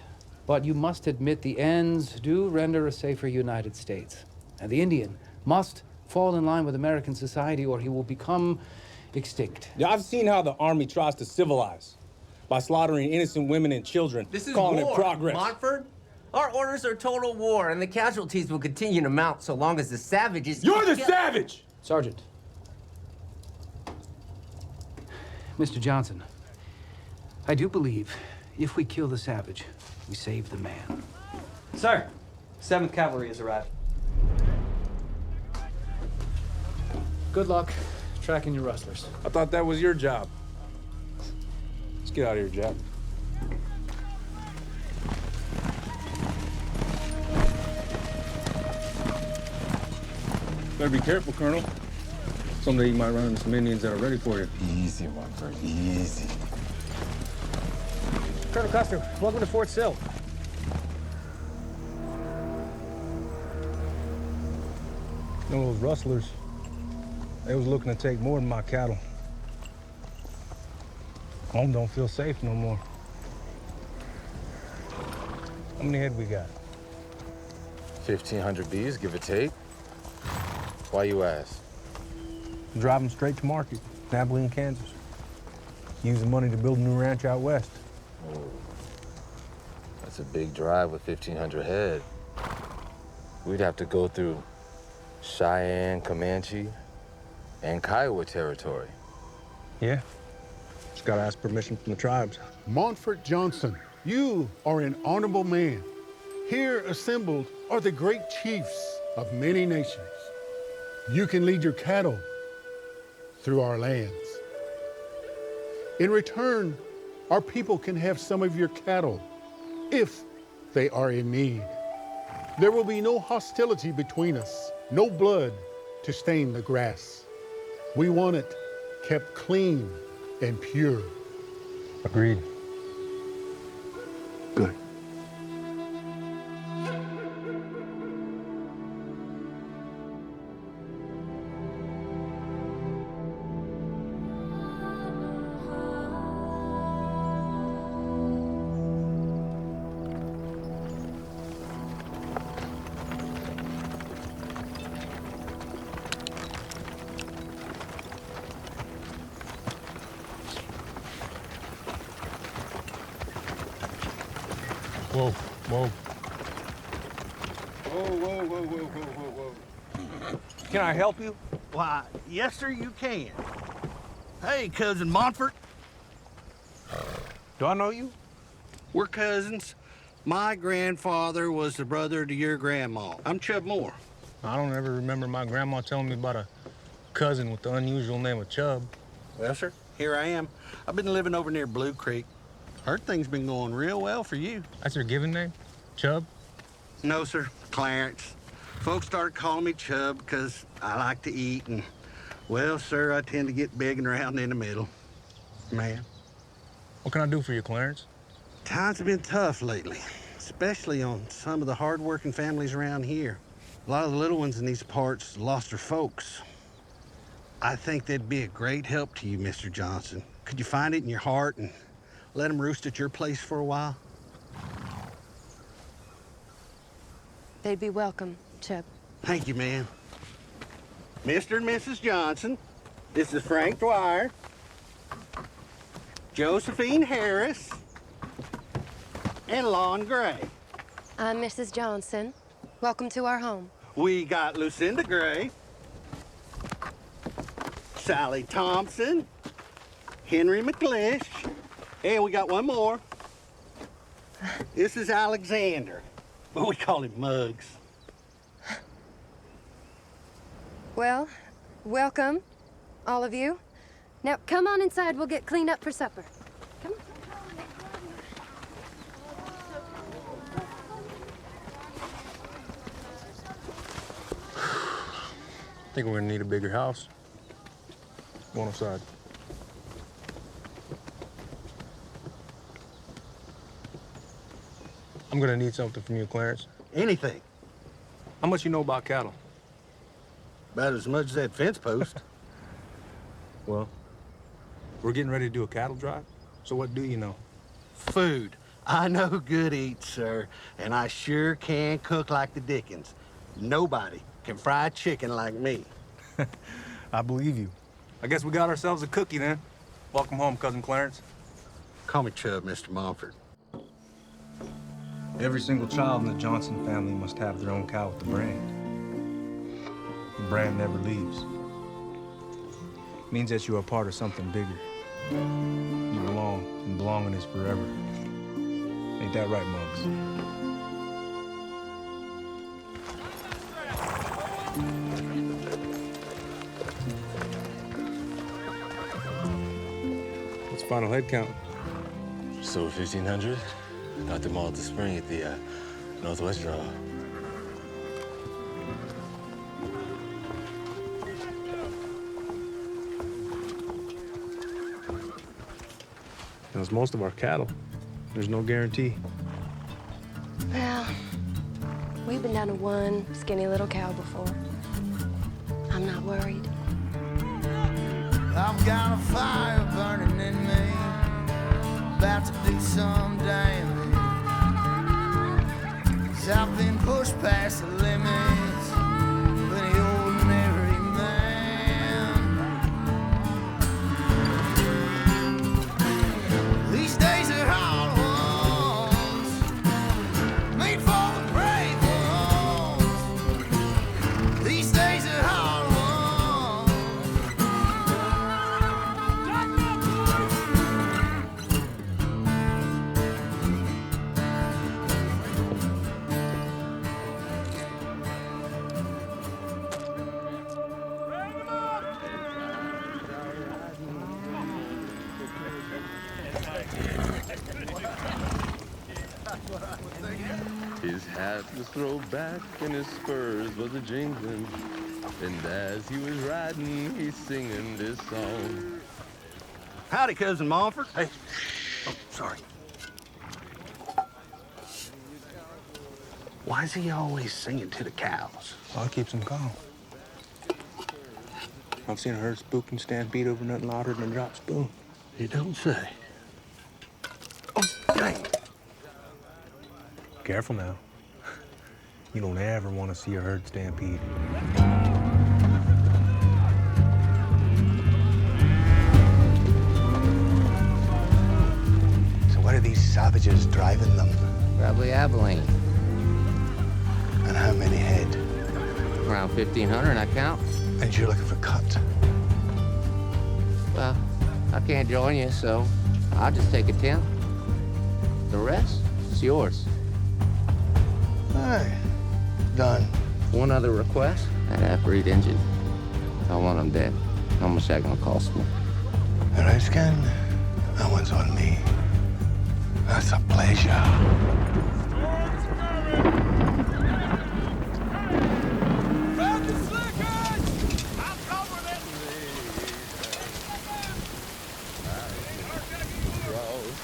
Speaker 11: but you must admit the ends do render a safer United States. And the Indian must fall in line with American society or he will become extinct.
Speaker 1: Yeah, I've seen how the Army tries to civilize by slaughtering innocent women and children,
Speaker 10: This is
Speaker 1: calling
Speaker 10: war,
Speaker 1: it progress.
Speaker 10: Montford. Our orders are total war, and the casualties will continue to mount so long as the savages...
Speaker 1: You're the savage!
Speaker 11: Sergeant. Mr. Johnson, I do believe if we kill the savage, we save the man.
Speaker 6: Sir, 7th Cavalry has arrived.
Speaker 11: Good luck tracking your rustlers.
Speaker 1: I thought that was your job. Let's get out of here, Jack. Better be careful, Colonel. Someday you might run into some Indians that are ready for you.
Speaker 14: Easy, Montford, easy.
Speaker 11: Colonel Custer, welcome to Fort Sill.
Speaker 1: You know, those rustlers, they was looking to take more than my cattle. Home don't feel safe no more. How many head we got?
Speaker 4: 1,500 bees, give or take. Why you ask?
Speaker 1: Drive them straight to market, Abilene, Kansas. Use the money to build a new ranch out west.
Speaker 4: Oh, that's a big drive with 1,500 head. We'd have to go through Cheyenne, Comanche, and Kiowa territory.
Speaker 1: Yeah. Just gotta ask permission from the tribes.
Speaker 19: Montford Johnson, you are an honorable man. Here assembled are the great chiefs of many nations. You can lead your cattle through our lands. In return, our people can have some of your cattle if they are in need. There will be no hostility between us, no blood to stain the grass. We want it kept clean and pure.
Speaker 1: Agreed.
Speaker 3: Whoa, whoa.
Speaker 20: Whoa, whoa, whoa, whoa, whoa, whoa, whoa.
Speaker 3: Can I help you?
Speaker 20: Why, yes, sir, you can. Hey, Cousin Montfort.
Speaker 3: Do I know you?
Speaker 20: We're cousins. My grandfather was the brother to your grandma. I'm Chub Moore.
Speaker 3: I don't ever remember my grandma telling me about a cousin with the unusual name of Chub.
Speaker 20: Well, sir, here I am. I've been living over near Blue Creek. Heard things been going real well for you.
Speaker 3: That's your given name? Chub?
Speaker 20: No, sir, Clarence. Folks started calling me Chub because I like to eat, and, well, sir, I tend to get big and round in the middle. Man.
Speaker 3: What can I do for you, Clarence?
Speaker 20: Times have been tough lately, especially on some of the hard-working families around here. A lot of the little ones in these parts lost their folks. I think they'd be a great help to you, Mr. Johnson. Could you find it in your heart and let them roost at your place for a while?
Speaker 5: They'd be welcome, Chub.
Speaker 20: Thank you, ma'am. Mr. and Mrs. Johnson, this is Frank Dwyer, Josephine Harris, and Lon Gray.
Speaker 5: I'm Mrs. Johnson. Welcome to our home.
Speaker 20: We got Lucinda Gray, Sally Thompson, Henry McClish, and we got one more. This is Alexander, but we call him Muggs.
Speaker 5: Well, welcome, all of you. Now, come on inside. We'll get cleaned up for supper. Come on.
Speaker 3: I think we're gonna need a bigger house. Go on outside. I'm gonna need something from you, Clarence.
Speaker 20: Anything.
Speaker 3: How much you know about cattle?
Speaker 20: About as much as that fence post.
Speaker 3: Well, we're getting ready to do a cattle drive, so what do you know?
Speaker 20: Food. I know good eats, sir, and I sure can cook like the Dickens. Nobody can fry chicken like me.
Speaker 3: I believe you. I guess we got ourselves a cookie then. Welcome home, Cousin Clarence.
Speaker 20: Call me Chub, Mr. Montfort.
Speaker 1: Every single child in the Johnson family must have their own cow with the brand. The brand never leaves. It means that you are part of something bigger. You belong, and belonging is forever. Ain't that right, Muggs?
Speaker 3: What's final head count?
Speaker 4: So 1,500? Got them all at the spring at the Northwest draw.
Speaker 3: That was most of our cattle. There's no guarantee.
Speaker 5: Well, we've been down to one skinny little cow before. I'm not worried.
Speaker 16: I've got a fire burning in me, about to do some damage. 'Cause I've been pushed past the limits with the ordinary man. These days are hard ones, made for the brave ones. These days are hard ones.
Speaker 4: His hat was thrown back and his spurs was a jingling. And as he was riding, he's singing this song.
Speaker 20: Howdy, Cousin Montfort. Hey. Oh, sorry. Why is he always singing to the cows?
Speaker 3: Well, it keeps them calm. I've seen a herd spook and stampede over nothing louder than a drop spoon.
Speaker 20: You don't say. Oh, dang.
Speaker 1: Careful now. You don't ever want to see a herd stampede.
Speaker 21: So what do these Southern
Speaker 20: savages driving them?
Speaker 10: Probably Abilene.
Speaker 20: And how many head?
Speaker 10: Around 1,500, I count.
Speaker 20: And you're looking for cut?
Speaker 10: Well, I can't join you, so I'll just take a 10. The rest is yours.
Speaker 20: Aye. Done.
Speaker 10: One other request. That half-breed engine. I want him dead. How much that gonna cost me?
Speaker 20: The Redskin, that one's on me. That's a pleasure.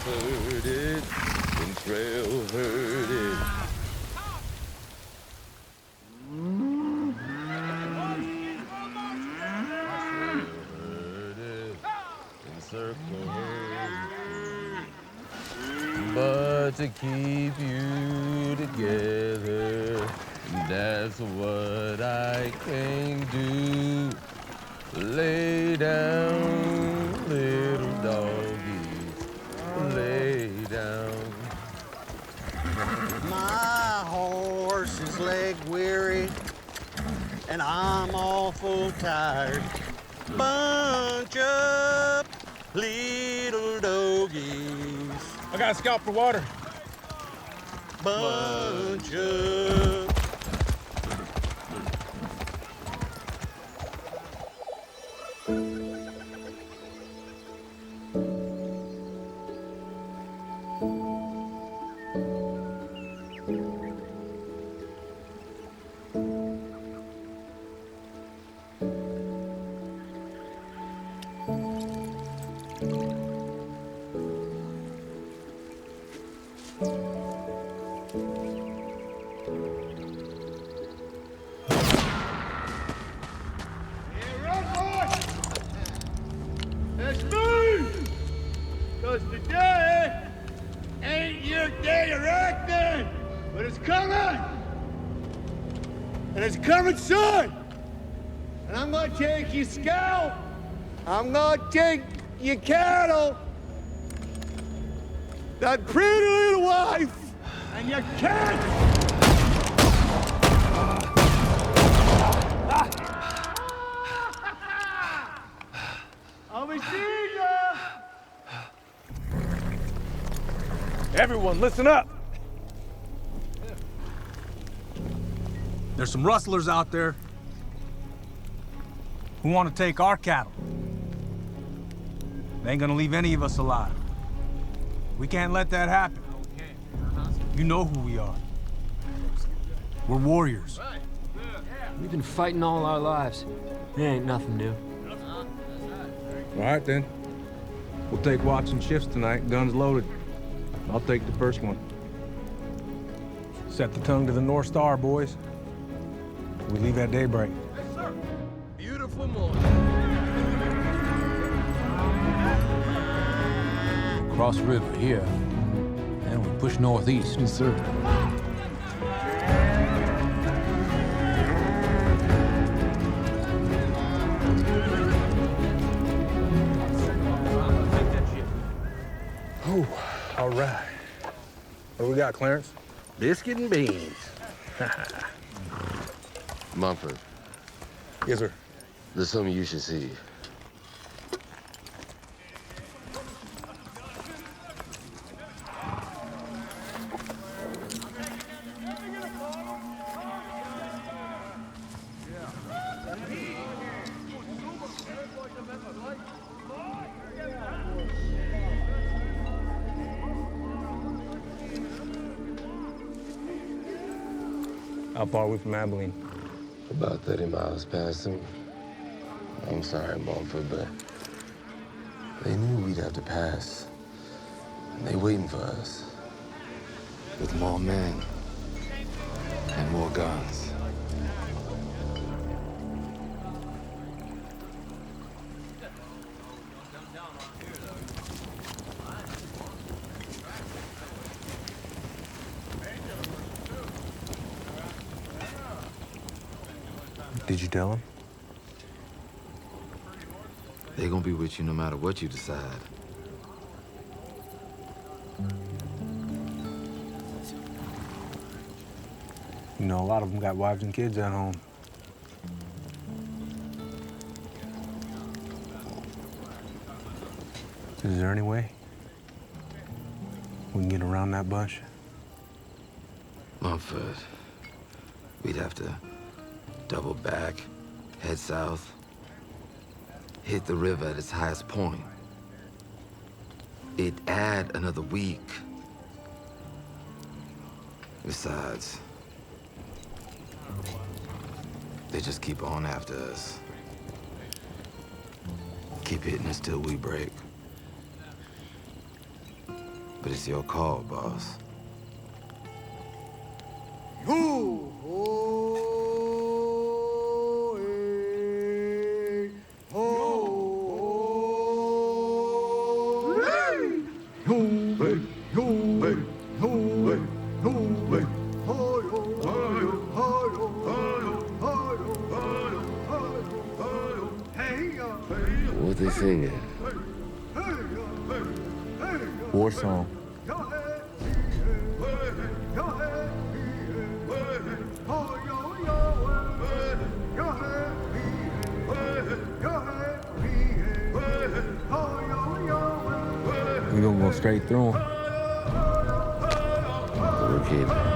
Speaker 4: Herded and trail herded. And circle herded. But to keep you together, that's what I can do. Lay down, little doggies, lay down.
Speaker 20: My horse is leg weary, and I'm awful tired. Bunch up, little doggies.
Speaker 3: I got a scalp for water.
Speaker 20: Bunch up.
Speaker 17: Let's move! Because today ain't your day of reckoning, but it's coming! And it's coming soon! And I'm gonna take your scalp, I'm gonna take your cattle, that pretty little wife, and your kids! I'll be seeing ya!
Speaker 3: Everyone, listen up. There's some rustlers out there who want to take our cattle. They ain't gonna leave any of us alive. We can't let that happen. You know who we are. We're warriors.
Speaker 21: We've been fighting all our lives. It ain't nothing new.
Speaker 3: All right, then. We'll take watching shifts tonight, guns loaded. I'll take the first one. Set the tongue to the North Star, boys. We leave at daybreak.
Speaker 17: Yes, sir. Beautiful morning.
Speaker 21: Cross river here, and we push northeast. Yes, sir.
Speaker 3: Oh, all right. What do we got, Clarence?
Speaker 4: Biscuit and beans. Mumford.
Speaker 3: Yes, sir.
Speaker 4: There's something you should see.
Speaker 3: How far are we from Abilene?
Speaker 4: About 30 miles past them. I'm sorry, Mumford, but they knew we'd have to pass. And they waiting for us. With more men and more guns.
Speaker 3: Did you tell him?
Speaker 4: They're gonna be with you no matter what you decide.
Speaker 1: You know, a lot of them got wives and kids at home. Is there any way we can get around that bunch?
Speaker 4: Mumford, we'd have to double back, head south, hit the river at its highest point. It'd add another week. Besides, they just keep on after us. Keep hitting us till we break. But it's your call, boss. What they singing?
Speaker 3: War song. We gonna go straight through them.
Speaker 4: We'll keep it.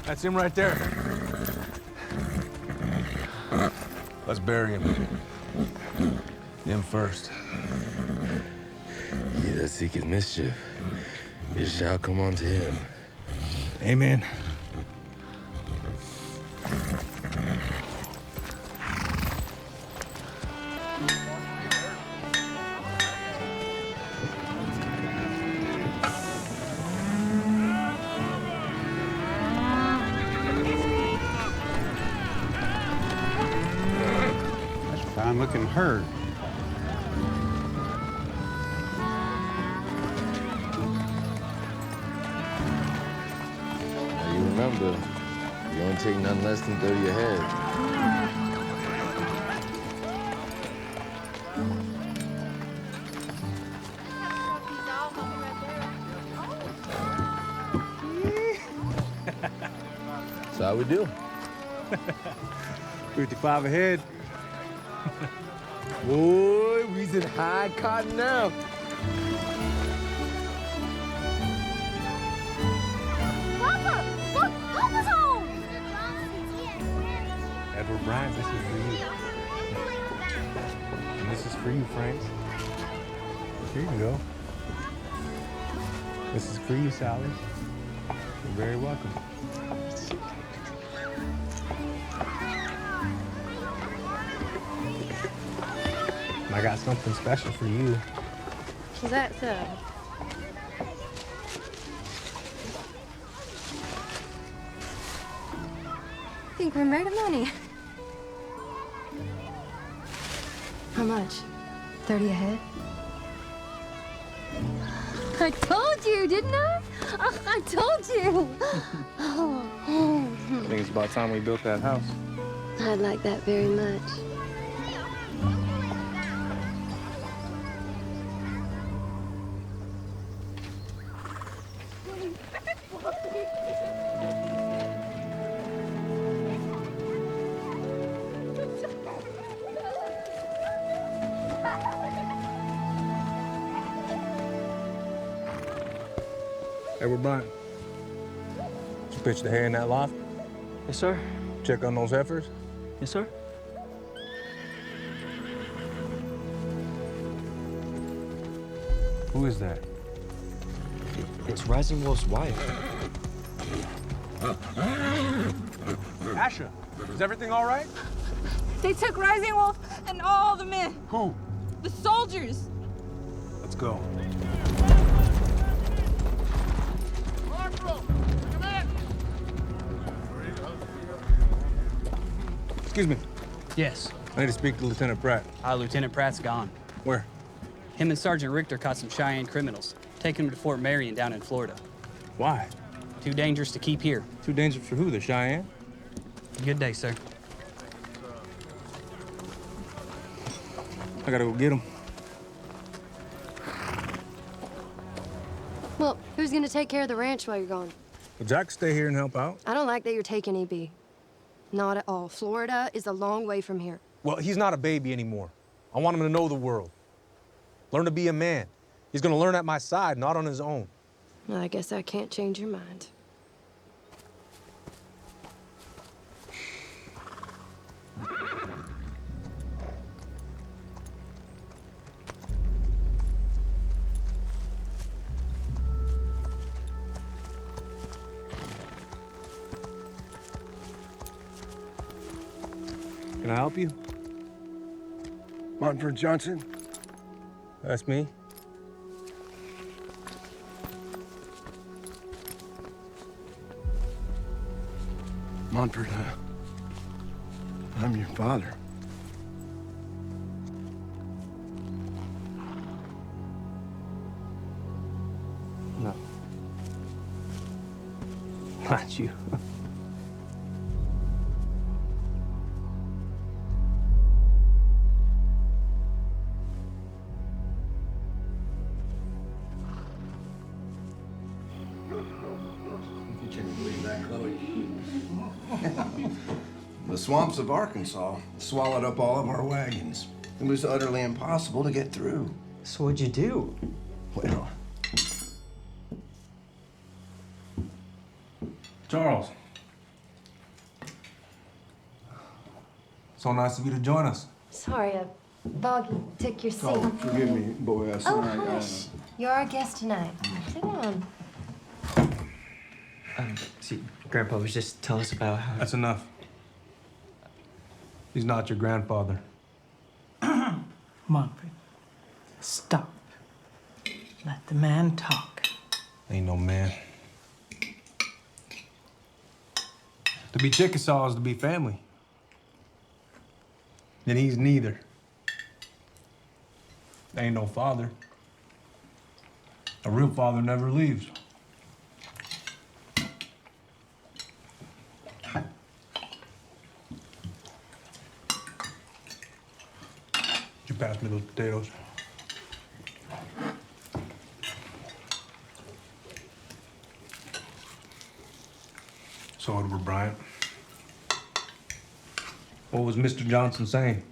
Speaker 3: That's him right there. Let's bury him. Him first.
Speaker 4: He that seeketh mischief, it shall come unto him.
Speaker 3: Amen.
Speaker 20: Fine-looking herd.
Speaker 4: Now you remember, you don't take nothing less than 30 ahead. That's how we do.
Speaker 3: 55 ahead. Boy, we's in high cotton now.
Speaker 2: Papa! Look! Papa's home!
Speaker 1: Edward Bryant, this is for you. And this is for you, Frank. Here you go. This is for you, Sally. You're very welcome. I got something special for you.
Speaker 5: Is that so? I think we're made of money. How much? 30 ahead? I told you, didn't I? I told you.
Speaker 3: I think it's about time we built that house.
Speaker 5: I'd like that very much.
Speaker 3: Hey, we're Brian. Did you pitch the hay in that loft?
Speaker 6: Yes, sir.
Speaker 3: Check on those heifers?
Speaker 6: Yes, sir.
Speaker 3: Who is that?
Speaker 7: It's Rising Wolf's wife.
Speaker 3: Asha, is everything all right?
Speaker 22: They took Rising Wolf and all the men.
Speaker 3: Who?
Speaker 22: The soldiers.
Speaker 3: Let's go. Excuse me.
Speaker 23: Yes.
Speaker 3: I need to speak to Lieutenant Pratt.
Speaker 23: Lieutenant Pratt's gone.
Speaker 3: Where?
Speaker 23: Him and Sergeant Richter caught some Cheyenne criminals, taking them to Fort Marion down in Florida.
Speaker 3: Why?
Speaker 23: Too dangerous to keep here.
Speaker 3: Too dangerous for who? The Cheyenne?
Speaker 23: Good day, sir.
Speaker 3: I gotta go get them.
Speaker 5: Well, who's gonna take care of the ranch while you're gone?
Speaker 3: Well, Jack, stay here and help out.
Speaker 5: I don't like that you're taking EB. Not at all. Florida is a long way from here.
Speaker 3: Well, he's not a baby anymore. I want him to know the world. Learn to be a man. He's gonna learn at my side, not on his own.
Speaker 5: Well, I guess I can't change your mind.
Speaker 3: Can I help you?
Speaker 14: Montford Johnson?
Speaker 3: That's me.
Speaker 14: Montford, I'm your father.
Speaker 3: No. Not you.
Speaker 14: The swamps of Arkansas swallowed up all of our wagons. It was utterly impossible to get through.
Speaker 7: So what'd you do?
Speaker 14: Well,
Speaker 3: Charles. So nice of you to join us.
Speaker 5: Sorry, Boggy took your seat.
Speaker 14: oh, forgive me, boy.
Speaker 5: Oh, hush. You're our guest tonight. Sit down.
Speaker 7: See, Grandpa was just telling us about how...
Speaker 3: That's enough. He's not your grandfather.
Speaker 24: Montford, stop. Let the man talk.
Speaker 3: Ain't no man. To be Chickasaw is to be family. And he's neither. Ain't no father. A real father never leaves. Could you pass me those potatoes? So, Edward Bryant, what was Mr. Johnson saying?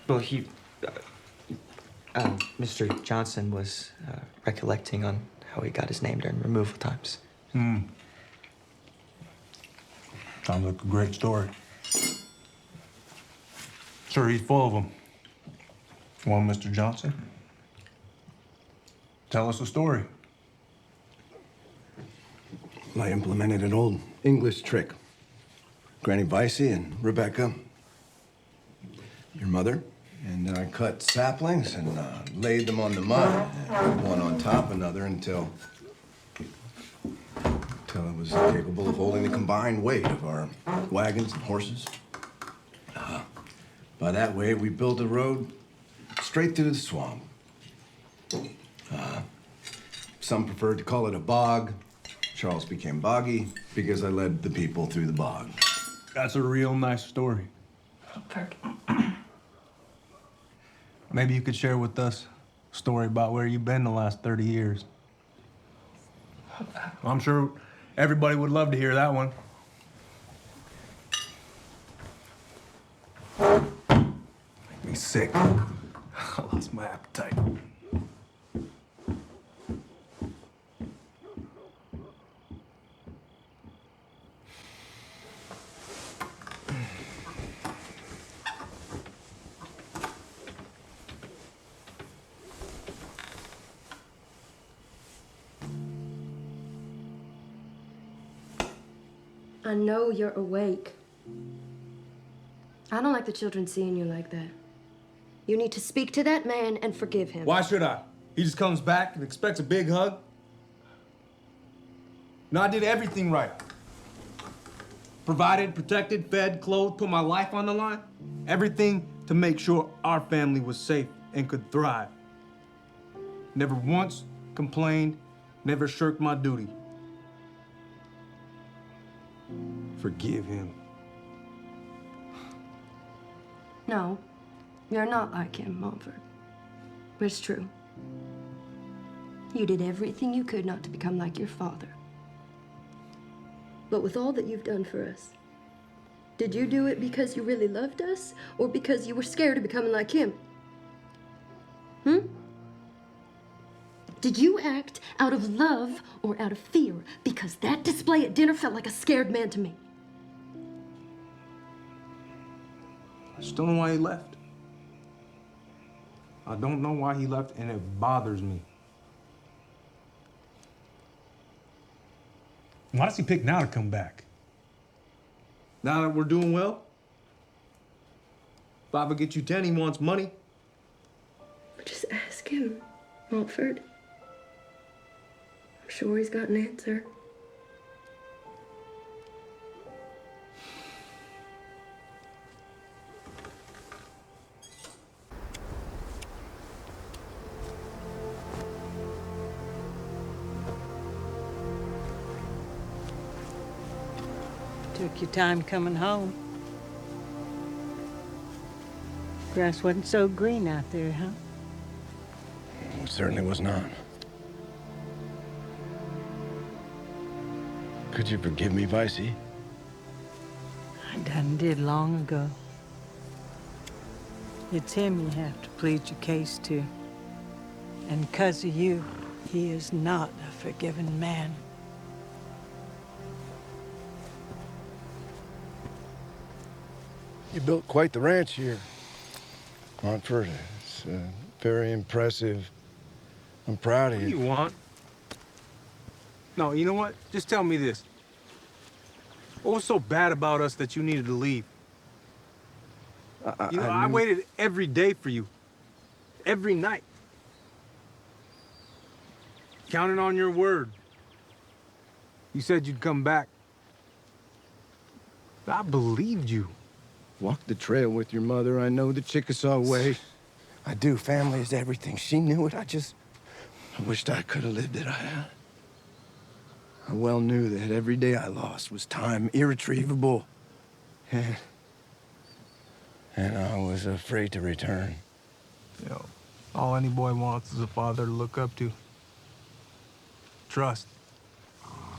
Speaker 7: Well, Mr. Johnson was recollecting on how he got his name during removal times.
Speaker 3: Sounds like a great story. Sure, he's full of them. Well, Mr. Johnson, tell us a story.
Speaker 14: I implemented an old English trick. Granny Vicey and Rebecca, your mother, and I cut saplings and laid them on the mud, one on top of another until it was capable of holding the combined weight of our wagons and horses. By that way, we built a road straight through the swamp. Some preferred to call it a bog. Charles became boggy because I led the people through the bog.
Speaker 3: That's a real nice story. Maybe you could share with us a story about where you've been the last 30 years. I'm sure everybody would love to hear that one. Make me sick. I lost my appetite.
Speaker 5: I know you're awake. I don't like the children seeing you like that. You need to speak to that man and forgive him.
Speaker 3: Why should I? He just comes back and expects a big hug? No, I did everything right. Provided, protected, fed, clothed, put my life on the line. Everything to make sure our family was safe and could thrive. Never once complained, never shirked my duty. Forgive him.
Speaker 5: No, you're not like him, Mumford. It's true. You did everything you could not to become like your father. But with all that you've done for us, did you do it because you really loved us or because you were scared of becoming like him? Did you act out of love or out of fear? Because that display at dinner felt like a scared man to me.
Speaker 3: I just don't know why he left. I don't know why he left, and it bothers me. Why does he pick now to come back? Now that we're doing well? If I ever get you 10, he wants money.
Speaker 5: Just ask him, Mumford. I'm sure he's got an answer.
Speaker 8: Took your time coming home. Grass wasn't so green out there, huh?
Speaker 14: It certainly was not. Could you forgive me, Vicey?
Speaker 8: I done did long ago. It's him you have to plead your case to. And 'cause of you, he is not a forgiving man.
Speaker 14: You built quite the ranch here, Montford. It's very impressive. I'm proud of you.
Speaker 3: What do you want? No, you know what? Just tell me this. What was so bad about us that you needed to leave? I waited every day for you. Every night. Counting on your word. You said you'd come back. I believed you.
Speaker 14: Walked the trail with your mother. I know the Chickasaw way. I do. Family is everything. She knew it. I wished I could have lived it. I well knew that every day I lost was time irretrievable. And I was afraid to return.
Speaker 3: You know, all any boy wants is a father to look up to. Trust.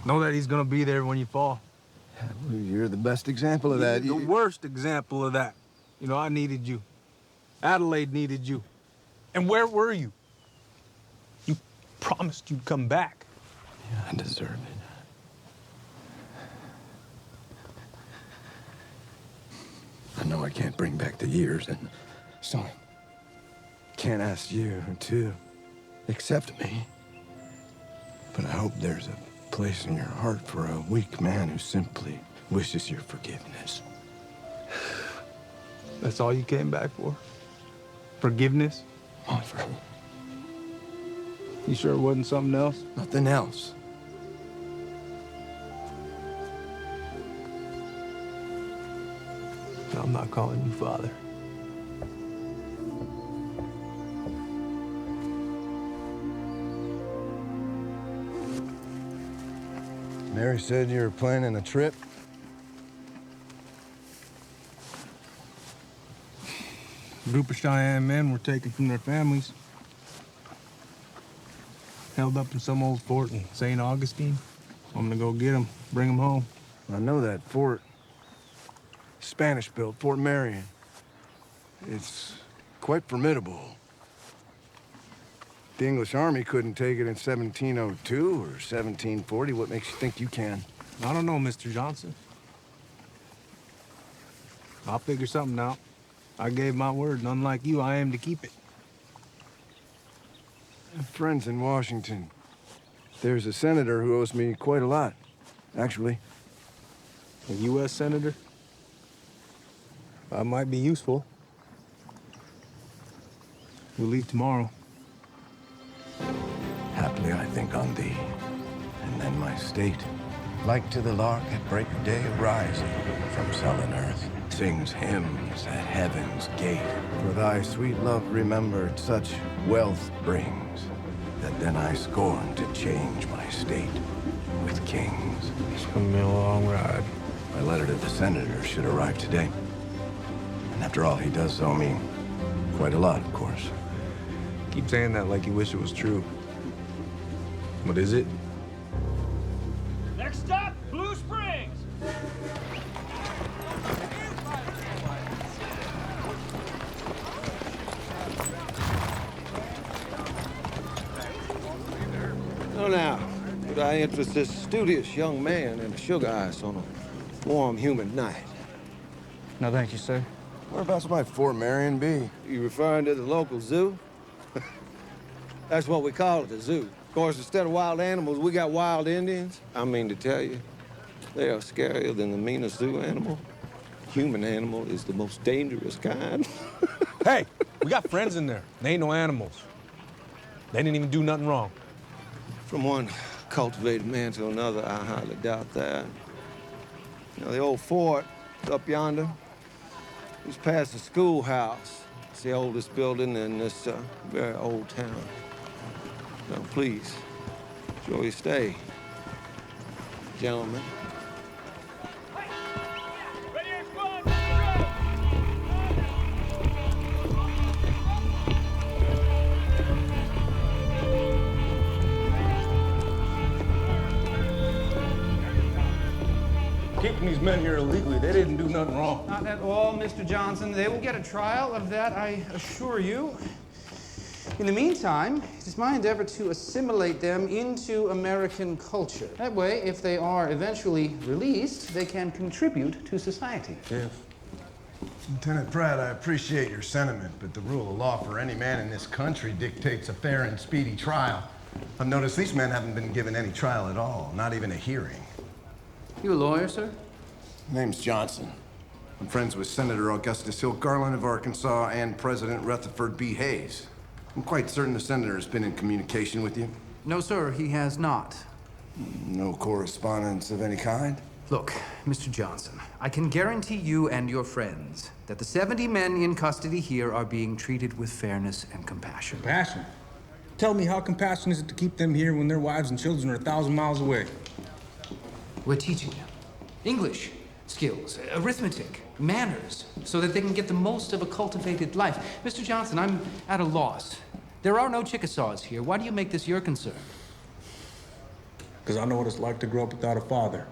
Speaker 3: Know that he's gonna be there when you fall.
Speaker 14: You're the best example of that.
Speaker 3: The worst example of that. You know, I needed you. Adelaide needed you. And where were you? You promised you'd come back.
Speaker 14: Yeah, I deserve it. I know I can't bring back the years, and so I can't ask you to accept me. But I hope there's a place in your heart for a weak man who simply wishes your forgiveness.
Speaker 3: That's all you came back for? Forgiveness?
Speaker 14: Montford.
Speaker 3: You sure it wasn't something else?
Speaker 14: Nothing else.
Speaker 3: I'm not calling you father.
Speaker 14: Mary said you were planning a trip.
Speaker 3: A group of Cheyenne men were taken from their families, held up in some old fort in St. Augustine. I'm gonna go get them, bring them home.
Speaker 14: I know that fort. Spanish-built, Fort Marion. It's quite formidable. The English army couldn't take it in 1702 or 1740. What makes you think you can?
Speaker 3: I don't know, Mr. Johnson. I'll figure something out. I gave my word, and unlike you, I aim to keep it.
Speaker 14: I have friends in Washington. There's a senator who owes me quite a lot, actually.
Speaker 3: A U.S. senator? I might be useful. We'll leave tomorrow.
Speaker 14: Haply I think on thee, and then my state. Like to the lark at break of day arising from sullen earth, sings hymns at heaven's gate. For thy sweet love remembered such wealth brings, that then I scorn to change my state with kings.
Speaker 3: It's gonna be a long ride.
Speaker 14: My letter to the senator should arrive today. And after all, he does owe me quite a lot, of course.
Speaker 3: Keep saying that like you wish it was true. What is it?
Speaker 9: Next stop, Blue Springs.
Speaker 12: So now, could I interest this studious young man in a sugar ice on a warm, humid night?
Speaker 6: No, thank you, sir.
Speaker 14: Whereabouts might Fort Marion be?
Speaker 12: You referring to the local zoo? That's what we call it, a zoo. Of course, instead of wild animals, we got wild Indians. I mean to tell you, they are scarier than the meanest zoo animal. Human animal is the most dangerous kind.
Speaker 3: Hey, we got friends in there. They ain't no animals. They didn't even do nothing wrong.
Speaker 12: From one cultivated man to another, I hardly doubt that. You know, the old fort up yonder, it's past the schoolhouse. It's the oldest building in this very old town. Now, please, enjoy your stay, gentlemen.
Speaker 3: Keeping these men here illegally, they didn't do nothing wrong.
Speaker 11: Not at all, Mr. Johnson. They will get a trial of that, I assure you. In the meantime, it is my endeavor to assimilate them into American culture. That way, if they are eventually released, they can contribute to society.
Speaker 14: Yes. Lieutenant Pratt, I appreciate your sentiment, but the rule of law for any man in this country dictates a fair and speedy trial. I've noticed these men haven't been given any trial at all, not even a hearing.
Speaker 11: You a lawyer, sir?
Speaker 14: Name's Johnson. I'm friends with Senator Augustus Hill Garland of Arkansas and President Rutherford B. Hayes. I'm quite certain the senator has been in communication with you.
Speaker 11: No, sir, he has not.
Speaker 14: No correspondence of any kind?
Speaker 11: Look, Mr. Johnson, I can guarantee you and your friends that the 70 men in custody here are being treated with fairness and compassion.
Speaker 3: Compassion? Tell me, how compassionate is it to keep them here when their wives and children are 1,000 miles away?
Speaker 11: We're teaching them English skills, arithmetic, manners, so that they can get the most of a cultivated life. Mr. Johnson, I'm at a loss. There are no Chickasaws here. Why do you make this your concern?
Speaker 3: Because I know what it's like to grow up without a father.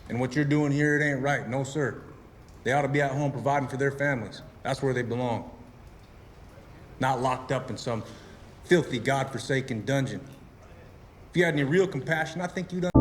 Speaker 3: And what you're doing here, it ain't right. No, sir. They ought to be at home providing for their families. That's where they belong. Not locked up in some filthy, godforsaken dungeon. If you had any real compassion, I think you'd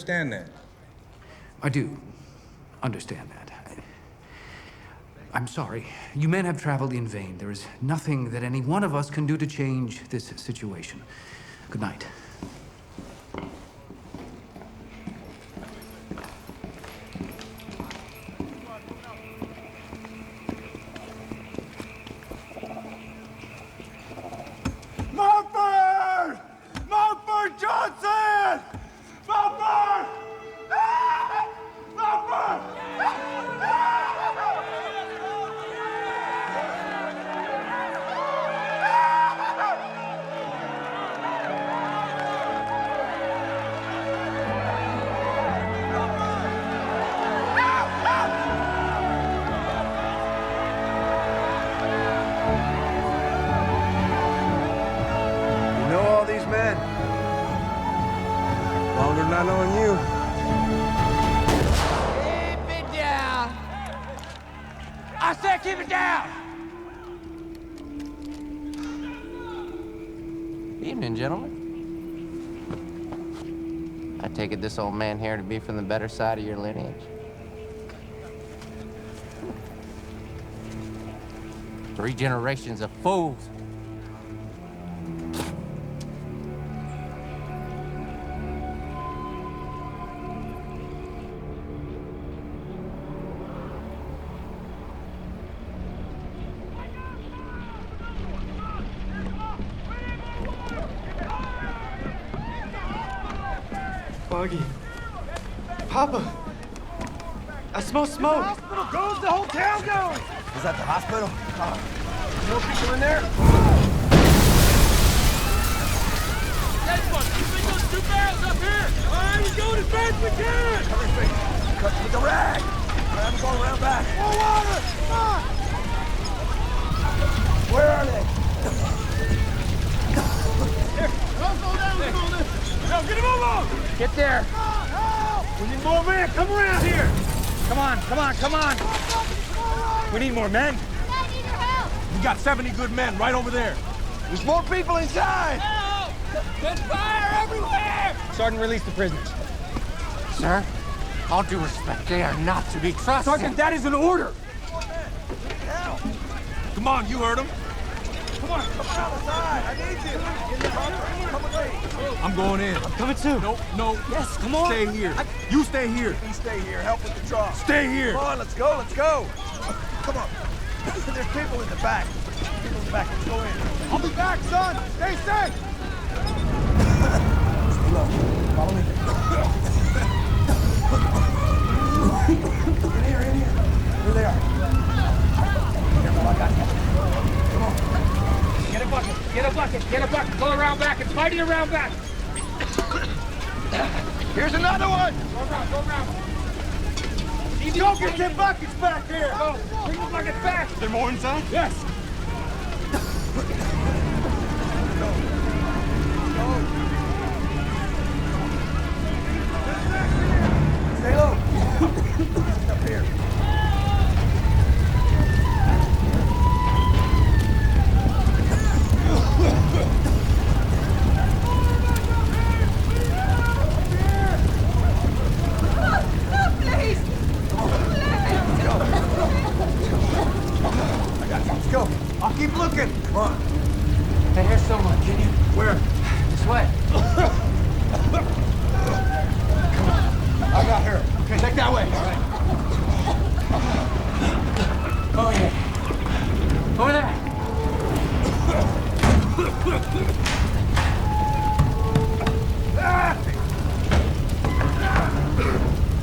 Speaker 13: understand that?
Speaker 11: I do understand that. I'm sorry. You men have traveled in vain. There is nothing that any one of us can do to change this situation. Good night.
Speaker 17: Mumford! Mumford Johnson! Mumford! Ah! Mumford!
Speaker 12: You know all these men? Longer than I knowing you.
Speaker 17: Keep it down! I said keep it down!
Speaker 10: Evening, gentlemen. I take it this old man here to be from the better side of your lineage? 3 generations of fools.
Speaker 17: Buggy. Papa. I smell smoke. The hospital goes, the whole town goes.
Speaker 12: Is that the hospital?
Speaker 17: No people in there?
Speaker 9: Next one, you bring those 2 barrels up here! All right, we're going as fast as we can!
Speaker 12: Cover your face. Cut with the rag. Grab them going around back.
Speaker 17: More water! Come on!
Speaker 12: Where are they?
Speaker 9: Go, get him over!
Speaker 17: Get there! We need more men! Come around here! Come on, come on, come on! We need more men!
Speaker 2: I need your help!
Speaker 3: We got 70 good men right over there.
Speaker 12: There's more people inside!
Speaker 9: Help! There's fire everywhere!
Speaker 6: Sergeant, release the prisoners.
Speaker 10: Sir, all due respect, they are not to be trusted.
Speaker 3: Sergeant, that is an order. Come on, you heard him.
Speaker 12: Come on, come around the side. I need you. Come with me.
Speaker 3: I'm going in.
Speaker 6: I'm coming too.
Speaker 3: No, no.
Speaker 6: Yes, come on.
Speaker 3: Stay here. You stay here.
Speaker 12: You stay here. Help with the truck.
Speaker 3: Stay here.
Speaker 12: Come on, let's go, let's go. Come on. There's people in the back. People in the back. Let's go in.
Speaker 17: I'll be back, son! Stay safe!
Speaker 12: Stay low. Follow me. In here, in here. Here they are. Careful, I got you. Come on.
Speaker 9: Get a bucket, get a bucket, get a bucket. Go around back, it's mighty around back.
Speaker 12: Here's another one.
Speaker 9: Go around. Easy.
Speaker 17: Go get them buckets back there!
Speaker 9: Go, bring the buckets back.
Speaker 17: Is there more inside?
Speaker 9: Yes.
Speaker 12: Stay low. Up here. Let's go.
Speaker 3: I'll keep looking.
Speaker 12: Come on.
Speaker 10: Hey, here's someone. Can you?
Speaker 3: Where?
Speaker 10: This way.
Speaker 12: I got her.
Speaker 3: Okay, take that way.
Speaker 10: All right. Oh, yeah. Over there.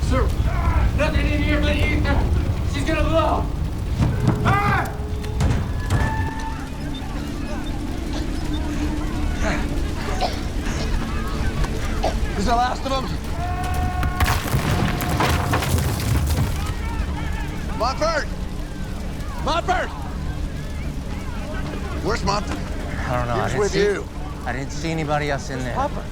Speaker 10: Sir, nothing in here but ether. She's gonna blow. Ah!
Speaker 12: This is the last of them. Montford! Montford! Where's Montford?
Speaker 10: I don't know.
Speaker 12: He was with you.
Speaker 10: I didn't see anybody else in there.
Speaker 12: Papa.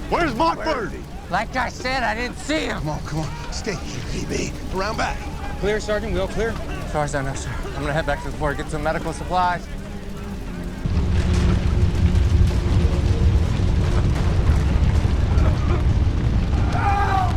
Speaker 12: Where's Montford?
Speaker 10: Like I said, I didn't see him.
Speaker 12: Come on. Stay here, DB. Around back.
Speaker 6: Clear, Sergeant. We all clear?
Speaker 10: As far as I know, sir. I'm gonna head back to the fort, get some medical supplies.
Speaker 17: Help!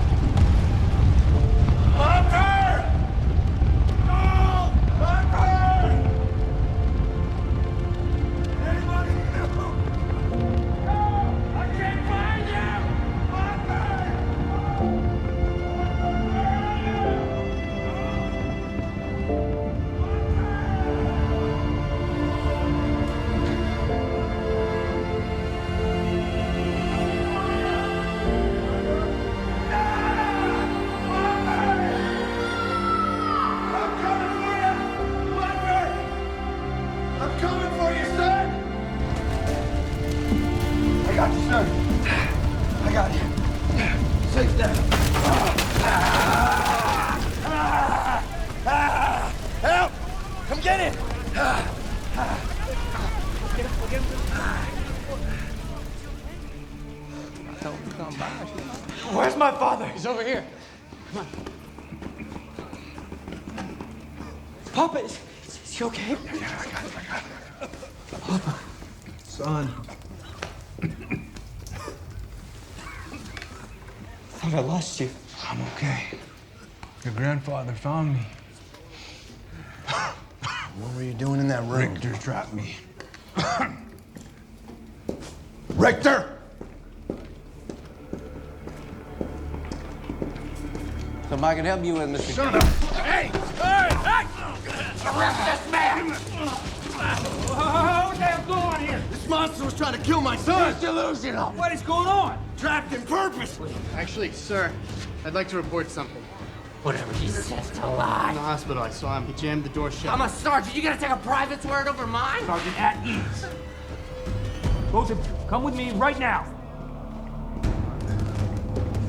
Speaker 14: I got you, sir. I got you. Safe now. Help! Come get it!
Speaker 17: Where's my father? He's over here. Come on. Papa, is he okay?
Speaker 14: I got it.
Speaker 17: Papa.
Speaker 3: Son.
Speaker 17: I thought I lost you.
Speaker 3: I'm okay. Your grandfather found me.
Speaker 14: What were you doing in that room?
Speaker 3: Richter trapped me.
Speaker 14: Richter!
Speaker 6: Something I can help you with, Mr.
Speaker 14: Shut up!
Speaker 9: Hey! Hey! Hey! Arrest this man! What the hell's going on here?
Speaker 14: This monster was trying to kill my son!
Speaker 9: He's delusional! What is going on?
Speaker 14: Trapped him purposely!
Speaker 13: Actually, sir, I'd like to report something.
Speaker 10: Whatever he says to lie.
Speaker 13: In the hospital, I saw him. He jammed the door shut.
Speaker 10: I'm a sergeant. You gonna take a private's word over mine?
Speaker 9: Sergeant, at ease. Both of you, come with me right now.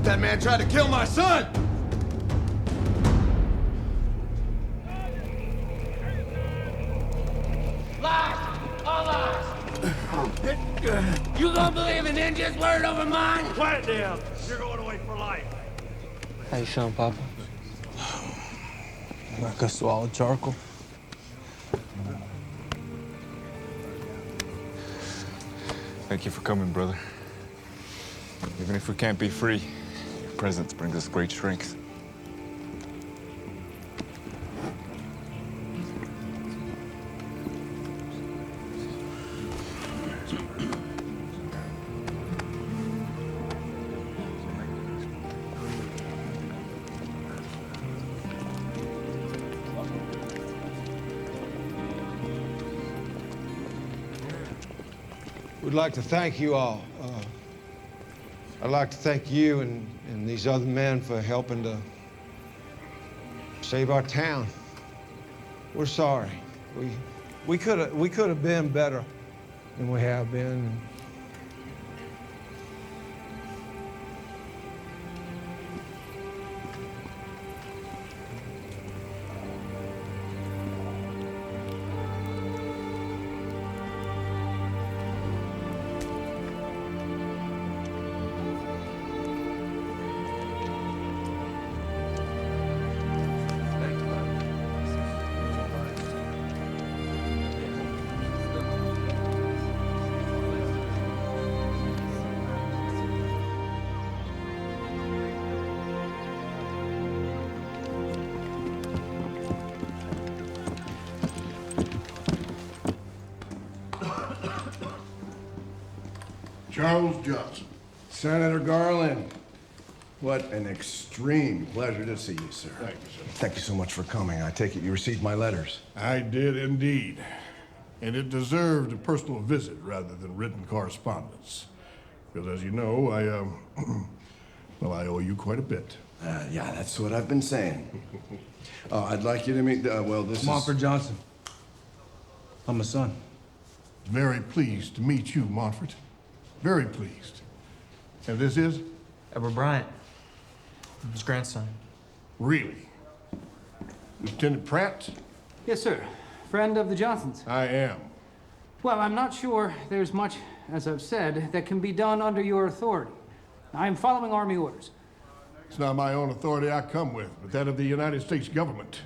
Speaker 14: That man tried to kill my son!
Speaker 10: Lies! All lies! You gonna believe an Indian's word over mine?
Speaker 9: Quiet down. You're going away for life.
Speaker 6: How you feeling, Papa?
Speaker 3: Like a swallowed charcoal.
Speaker 15: Thank you for coming, brother. Even if we can't be free, your presence brings us great strength.
Speaker 12: We'd like to thank you all. I'd like to thank you and these other men for helping to save our town. We're sorry. We could have been better than we have been.
Speaker 14: Charles Johnson. Senator Garland, what an extreme pleasure to see you, sir.
Speaker 13: Thank you, sir.
Speaker 14: Thank you so much for coming. I take it you received my letters.
Speaker 13: I did indeed. And it deserved a personal visit rather than written correspondence. Because as you know, well, I owe you quite a bit.
Speaker 14: Yeah, that's what I've been saying. I'd like you to meet, well, this is...
Speaker 3: Montford Johnson. I'm a son.
Speaker 13: Very pleased to meet you, Montford. Very pleased. And this is?
Speaker 7: Edward Bryant, his grandson.
Speaker 13: Really? Lieutenant Pratt?
Speaker 11: Yes, sir. Friend of the Johnsons.
Speaker 13: I am.
Speaker 11: Well, I'm not sure there's much, as I've said, that can be done under your authority. I am following Army orders.
Speaker 13: It's not my own authority I come with, but that of the United States government.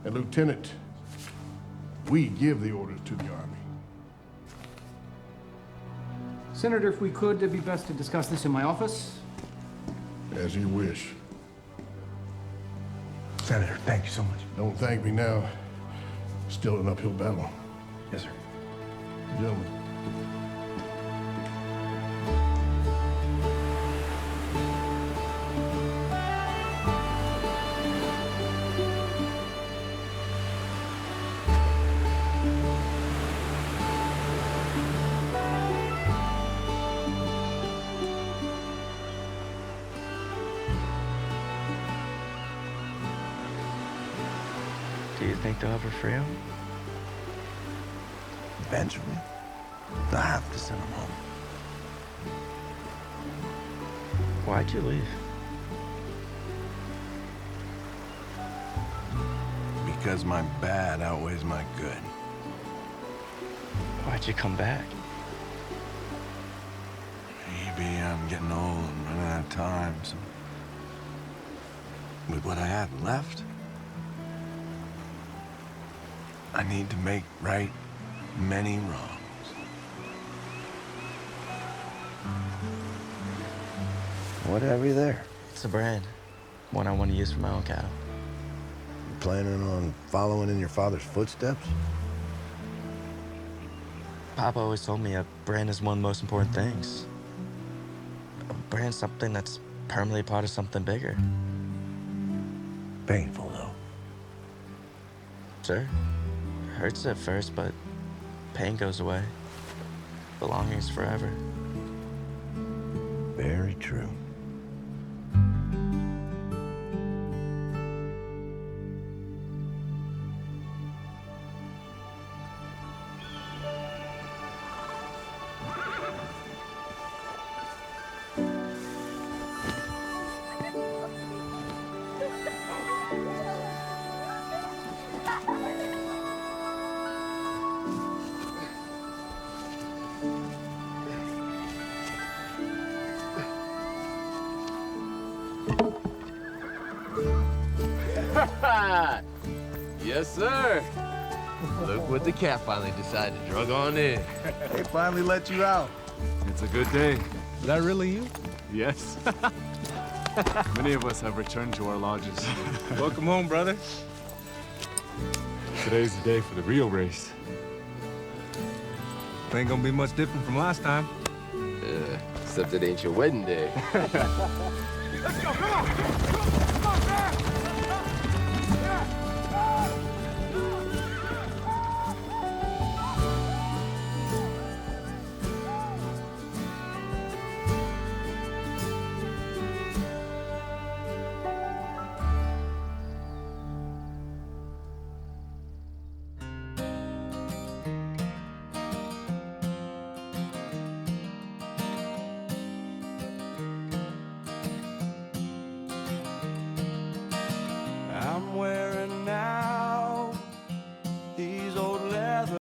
Speaker 13: And Lieutenant, we give the orders to the Army.
Speaker 11: Senator, if we could, it'd be best to discuss this in my office.
Speaker 13: As you wish.
Speaker 3: Senator, thank you so much.
Speaker 13: Don't thank me now. Still an uphill battle.
Speaker 3: Yes, sir.
Speaker 13: Gentlemen.
Speaker 7: Do you think they'll ever free him?
Speaker 14: Eventually, they'll have to send him home.
Speaker 7: Why'd you leave?
Speaker 14: Because my bad outweighs my good.
Speaker 7: Why'd you come back?
Speaker 14: Maybe I'm getting old and running out of time, so with what I have left, I need to make right many wrongs. What have you there?
Speaker 7: It's a brand. One I want to use for my own cattle.
Speaker 14: You planning on following in your father's footsteps?
Speaker 7: Papa always told me a brand is one of the most important things. A brand's something that's permanently part of something bigger.
Speaker 14: Painful, though.
Speaker 7: Sure. Hurts at first, but pain goes away. Belonging's forever.
Speaker 14: Very true.
Speaker 4: Yes, sir. Look what the cat finally decided to drug on in.
Speaker 15: They finally let you out. It's a good day.
Speaker 3: Is that really you?
Speaker 15: Yes. Many of us have returned to our lodges.
Speaker 3: Welcome home, brother.
Speaker 15: Today's the day for the real race.
Speaker 3: Ain't gonna be much different from last time.
Speaker 4: Except it ain't your wedding day.
Speaker 9: Let's go, come on! Come on, man!